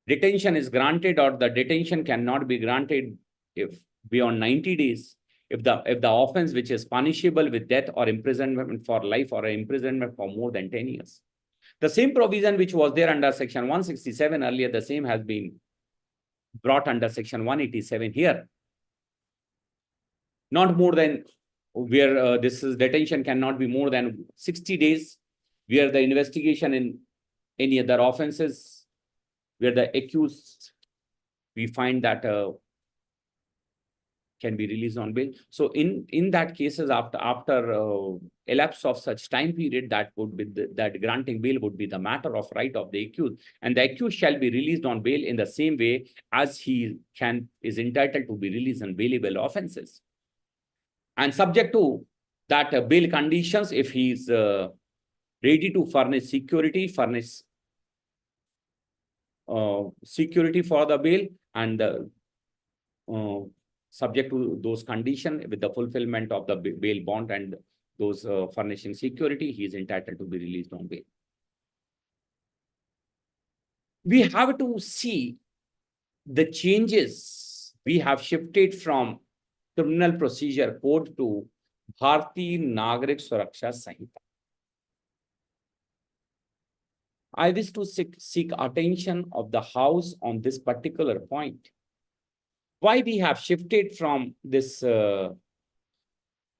detention is granted, or the detention cannot be granted if beyond 90 days, if the offense which is punishable with death or imprisonment for life, or imprisonment for more than 10 years. The same provision which was there under Section 167 earlier, the same has been brought under Section 187 here. Not more than, where this is detention cannot be more than 60 days, where the investigation in any other offenses, where the accused, we find that can be released on bail. So in that cases, after elapse of such time period, that would be that granting bail would be the matter of right of the accused, and the accused shall be released on bail in the same way as he is entitled to be released on bailable offenses, and subject to that bail conditions. If he is ready to furnish security for the bail, and subject to those conditions, with the fulfillment of the bail bond and those furnishing security, he is entitled to be released on bail. We have to see the changes we have shifted from Criminal Procedure Code to Bharatiya Nagarik Suraksha Sanhita. I wish to seek attention of the House on this particular point. Why we have shifted from this old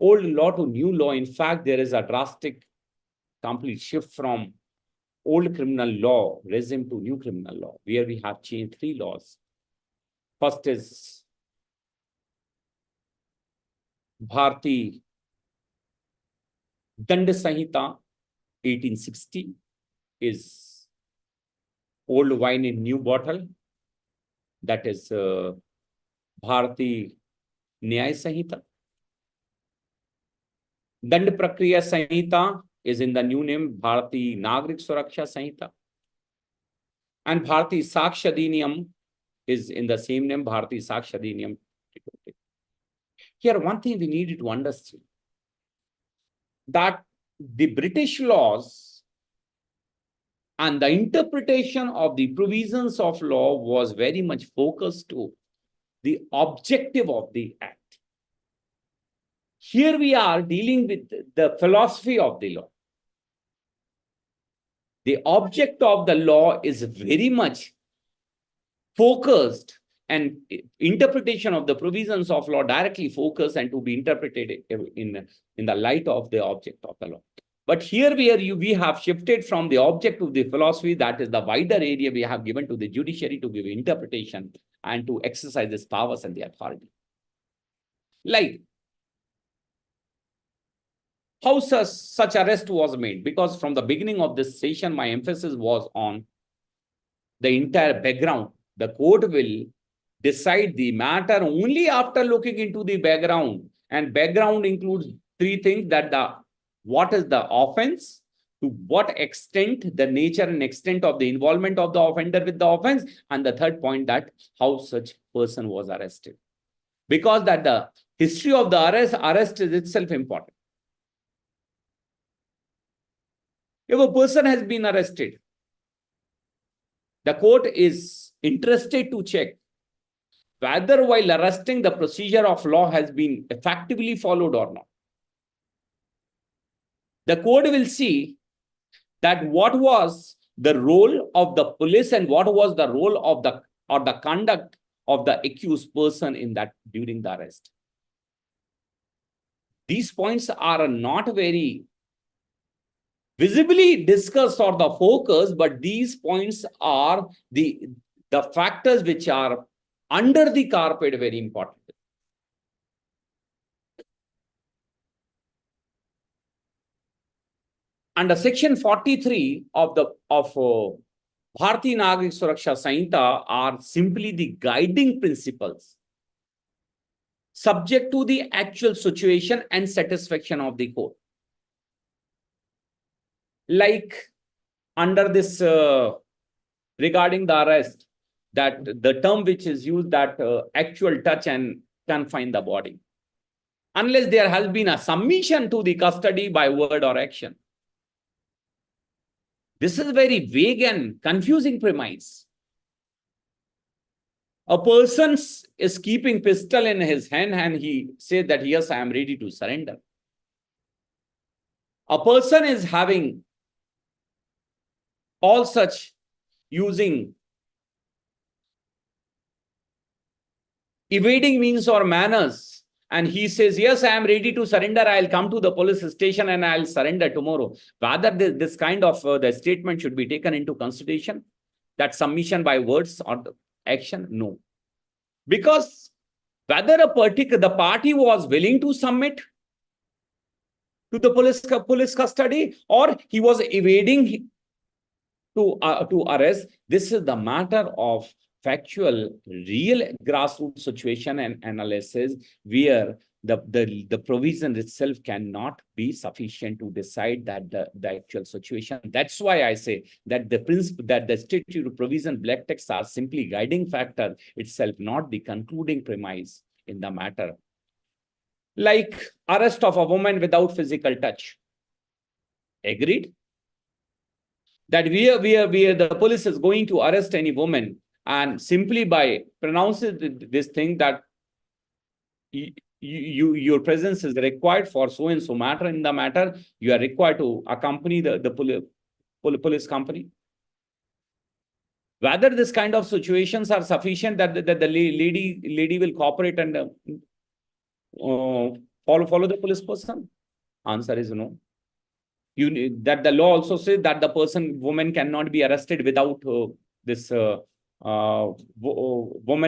law to new law? In fact, there is a drastic, complete shift from old criminal law regime to new criminal law, where we have changed 3 laws. First is Bharati Dand Sanhita 1860, is old wine in new bottle. That is Bharati Nyay Sanhita. Dand Prakriya Sanhita is in the new name Bharati Nagarik Suraksha Sanhita. And Bharati Saksha Adhiniyam is in the same name, Bharati Saksha Adhiniyam. Here, one thing we needed to understand, that the British laws and the interpretation of the provisions of law was very much focused to the objective of the act. Here we are dealing with the philosophy of the law. The object of the law is very much focused, and interpretation of the provisions of law directly focused and to be interpreted in the light of the object of the law. But here we have shifted from the object to the philosophy, that is the wider area we have given to the judiciary to give interpretation and to exercise its powers and the authority. Like, how such arrest was made? Because from the beginning of this session, my emphasis was on the entire background. The court will decide the matter only after looking into the background. And background includes 3 things: that what is the offense, to what extent, the nature and extent of the involvement of the offender with the offense, and the third point, that how such person was arrested. Because that the history of the arrest is itself important. If a person has been arrested, the court is interested to check whether while arresting the procedure of law has been effectively followed or not. The court will see that what was the role of the police and what was the role of the conduct of the accused person in that during the arrest. These points are not very visibly discussed or the focus, but these points are the factors which are under the carpet, very important. Under section 43 of Bharatiya Nagarik Suraksha Sanhita are simply the guiding principles subject to the actual situation and satisfaction of the court. Like under this regarding the arrest, that the term which is used, that actual touch and confine the body, unless there has been a submission to the custody by word or action. This is very vague and confusing premise. A person is keeping pistol in his hand and he says that, yes, I am ready to surrender. A person is having all such using evading means or manners, and he says, yes, I am ready to surrender, I'll come to the police station and I'll surrender tomorrow. Rather, this kind of the statement should be taken into consideration, that submission by words or action? No. Because whether the party was willing to submit to the police custody or he was evading to arrest, this is the matter of factual, real grassroots situation and analysis, where the provision itself cannot be sufficient to decide that the actual situation. That's why I say that the principle, that the statutory provision black text are simply guiding factor itself, not the concluding premise in the matter. Like arrest of a woman without physical touch. Agreed? That where the police is going to arrest any woman And simply by pronouncing this thing that your presence is required for so and so matter in the matter, you are required to accompany the police company. Whether this kind of situations are sufficient that the lady will cooperate and follow the police person? Answer is no. That the law also says that the woman cannot be arrested without this woman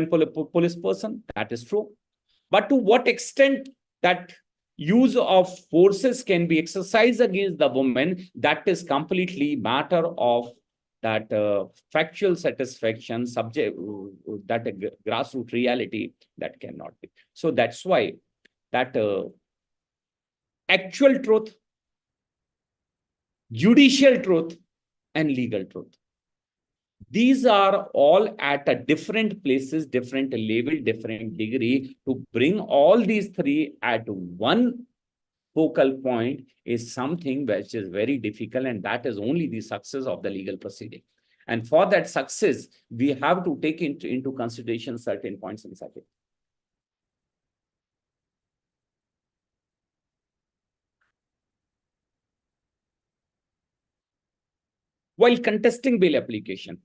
police person. That is true. But to what extent that use of forces can be exercised against the woman, that is completely matter of that factual satisfaction, subject that grassroots reality that cannot be. So that's why that actual truth, judicial truth, and legal truth, these are all at a different places, different level, different degree. To bring all these three at one focal point is something which is very difficult, and that is only the success of the legal proceeding. And for that success, we have to take into consideration certain points in circuit. While contesting bail application,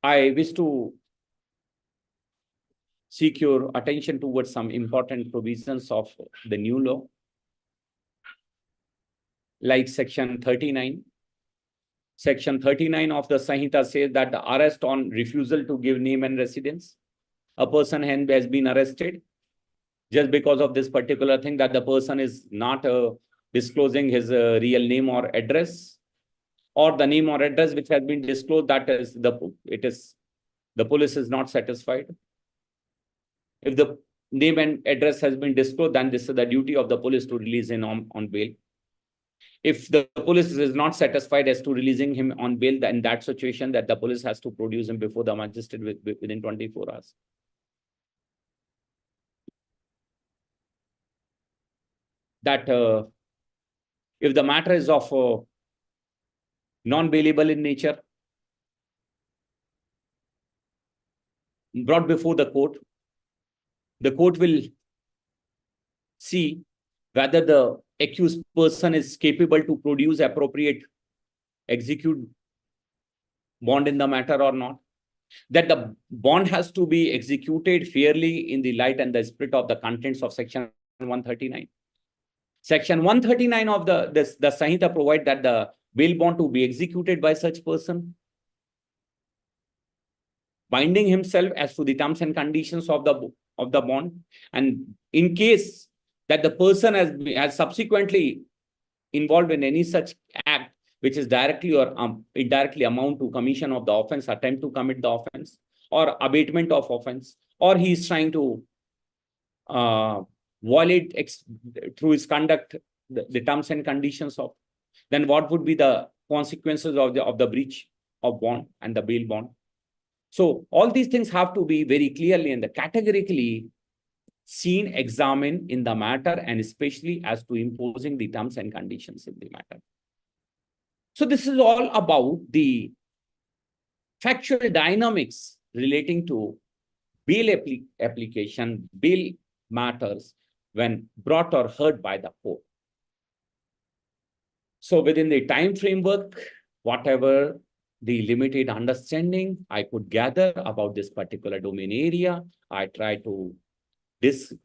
I wish to seek your attention towards some important provisions of the new law, like Section 39. Section 39 of the Sanhita says that the arrest on refusal to give name and residence. A person has been arrested just because of this particular thing, that the person is not disclosing his real name or address, or the name or address which has been disclosed, that is the police is not satisfied. If the name and address has been disclosed, then this is the duty of the police to release him on bail. If the police is not satisfied as to releasing him on bail, then in that situation, that the police has to produce him before the magistrate within 24 hours. That if the matter is of non-bailable in nature, brought before the court will see whether the accused person is capable to produce appropriate execute bond in the matter or not. That the bond has to be executed fairly in the light and the spirit of the contents of Section 139. Section 139 of the Sanhita provide that the bail bond to be executed by such person, binding himself as to the terms and conditions of the bond, and in case that the person has subsequently involved in any such act which is directly or indirectly amount to commission of the offense, attempt to commit the offense, or abatement of offense, or he is trying to violate through his conduct the terms and conditions of, then what would be the consequences of the breach of bond and the bail bond? So all these things have to be very clearly and categorically seen, examined in the matter, and especially as to imposing the terms and conditions in the matter. So this is all about the factual dynamics relating to bail application, bail matters when brought or heard by the court. So within the time framework, whatever the limited understanding I could gather about this particular domain area, I try to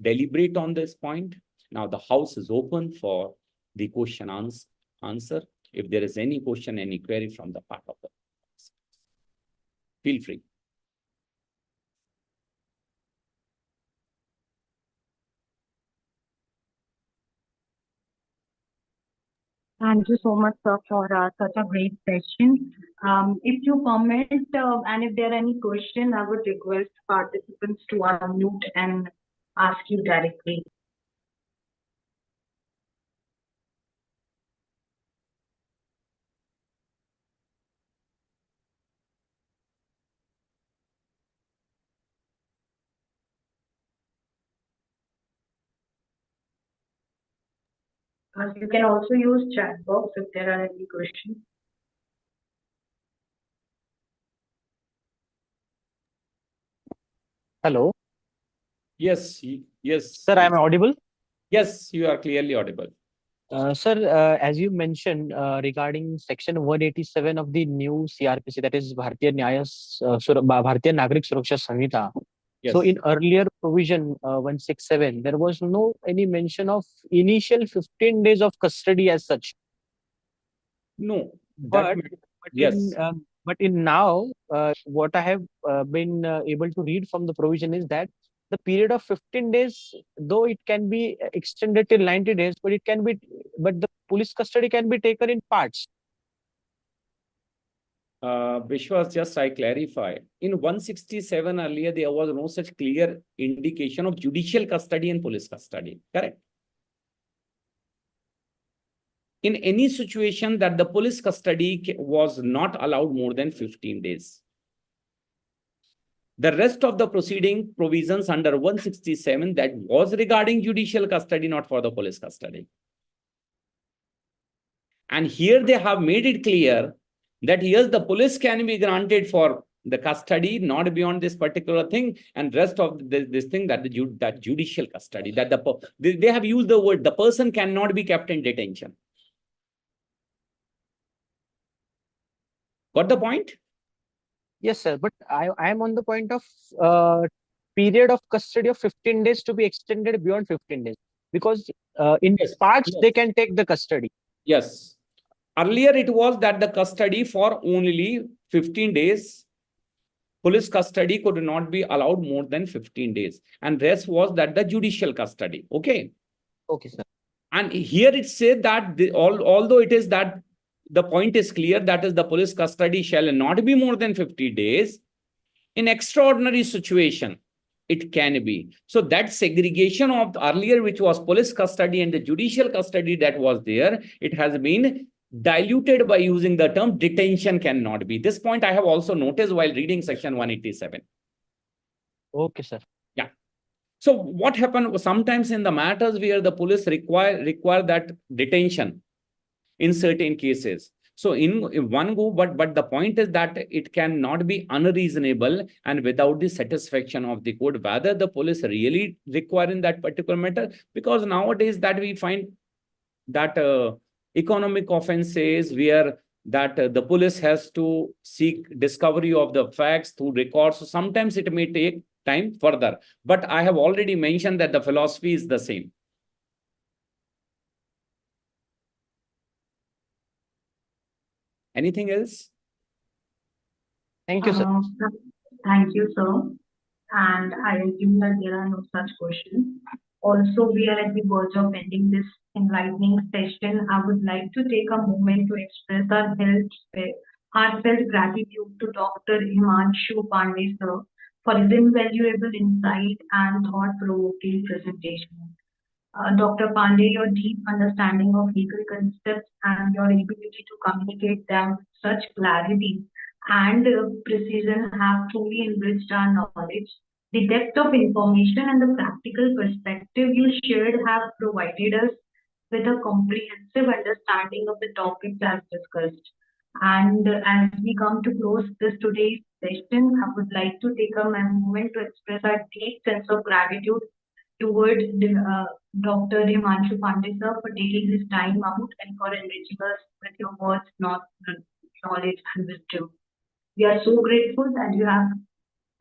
deliberate on this point. Now the house is open for the question answer. If there is any question, any query from the part of the, feel free. Thank you so much, sir, for such a great session. If you permit, and if there are any question, I would request participants to unmute and ask you directly. You can also use chat box if there are any questions. Hello, Yes, yes, sir, I am please. audible. Yes, you are clearly audible. Sir, as you mentioned regarding Section 187 of the new CRPC, that is Bharatiya Nagrik Suraksha Samhita. So, Yes. in earlier provision 167, there was no any mention of initial 15 days of custody as such. No, But but in yes. but in now, what I have been able to read from the provision is that the period of 15 days, though it can be extended till 90 days, but the police custody can be taken in parts. Vishwas, just I clarify. In 167 earlier, there was no such clear indication of judicial custody and police custody. Correct? In any situation that the police custody was not allowed more than 15 days. The rest of the proceeding provisions under 167 that was regarding judicial custody, not for the police custody. And here they have made it clear that yes, the police can be granted for the custody, not beyond this particular thing, and rest of this thing that that judicial custody, that they have used the word the person cannot be kept in detention. Got the point? Yes, sir. But I am on the point of period of custody of 15 days to be extended beyond 15 days because in Yes. parts Yes. they can take the custody. Yes. Earlier it was that the custody for only 15 days, police custody could not be allowed more than 15 days. And rest was that the judicial custody. Okay. Okay, sir. And here it said that although it is that the point is clear, that is the police custody shall not be more than 50 days. In extraordinary situation, it can be. So that segregation of the earlier, which was police custody and the judicial custody that was there, it has been diluted by using the term detention cannot be. This point I have also noticed while reading section 187. Okay, sir. Yeah. So what happened sometimes in the matters where the police require that detention in certain cases. So in one go, but the point is that it cannot be unreasonable and without the satisfaction of the court, whether the police really require in that particular matter, because nowadays that we find that economic offenses where that the police has to seek discovery of the facts through records. So sometimes it may take time further, but I have already mentioned that the philosophy is the same. Anything else? Thank you, sir. Thank you, sir. And I assume that there are no such questions. Also, we are at the verge of ending this enlightening session. I would like to take a moment to express our heartfelt gratitude to Dr. Himanshu Pandey, sir, for his invaluable insight and thought-provoking presentation. Dr. Pandey, your deep understanding of legal concepts and your ability to communicate them with such clarity and precision have truly enriched our knowledge. The depth of information and the practical perspective you shared have provided us with a comprehensive understanding of the topics as discussed. And as we come to close this today's session, I would like to take a moment to express our deep sense of gratitude towards Dr. Himanshu Pandey sir for taking this time out and for enriching us with your words, knowledge and wisdom. We are so grateful that you have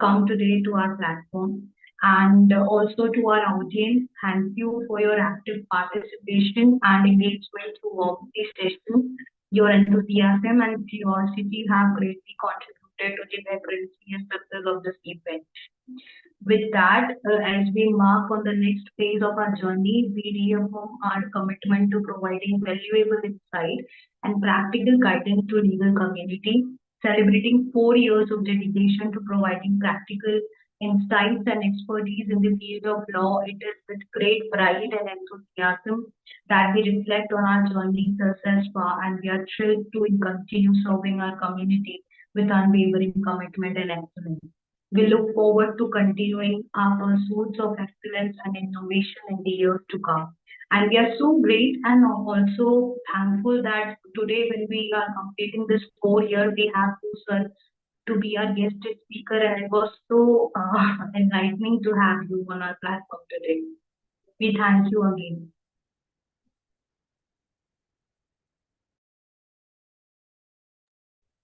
come today to our platform and also to our audience. Thank you for your active participation and engagement throughout this session. Your enthusiasm and curiosity have greatly contributed to the vibrancy and success of this event. With that, as we mark on the next phase of our journey, we reaffirm our commitment to providing valuable insight and practical guidance to legal community, celebrating 4 years of dedication to providing practical insights and expertise in the field of law. It is with great pride and enthusiasm that we reflect on our journey thus far, and we are thrilled to continue serving our community with unwavering commitment and excellence. We look forward to continuing our pursuits of excellence and innovation in the years to come. And we are so great and also thankful that today, when we are completing this 4 year, we have two to be our guest speaker, and it was so enlightening to have you on our platform today. We thank you again.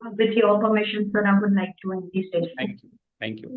With your permission, sir, I would like to end this session. Thank you. Thank you.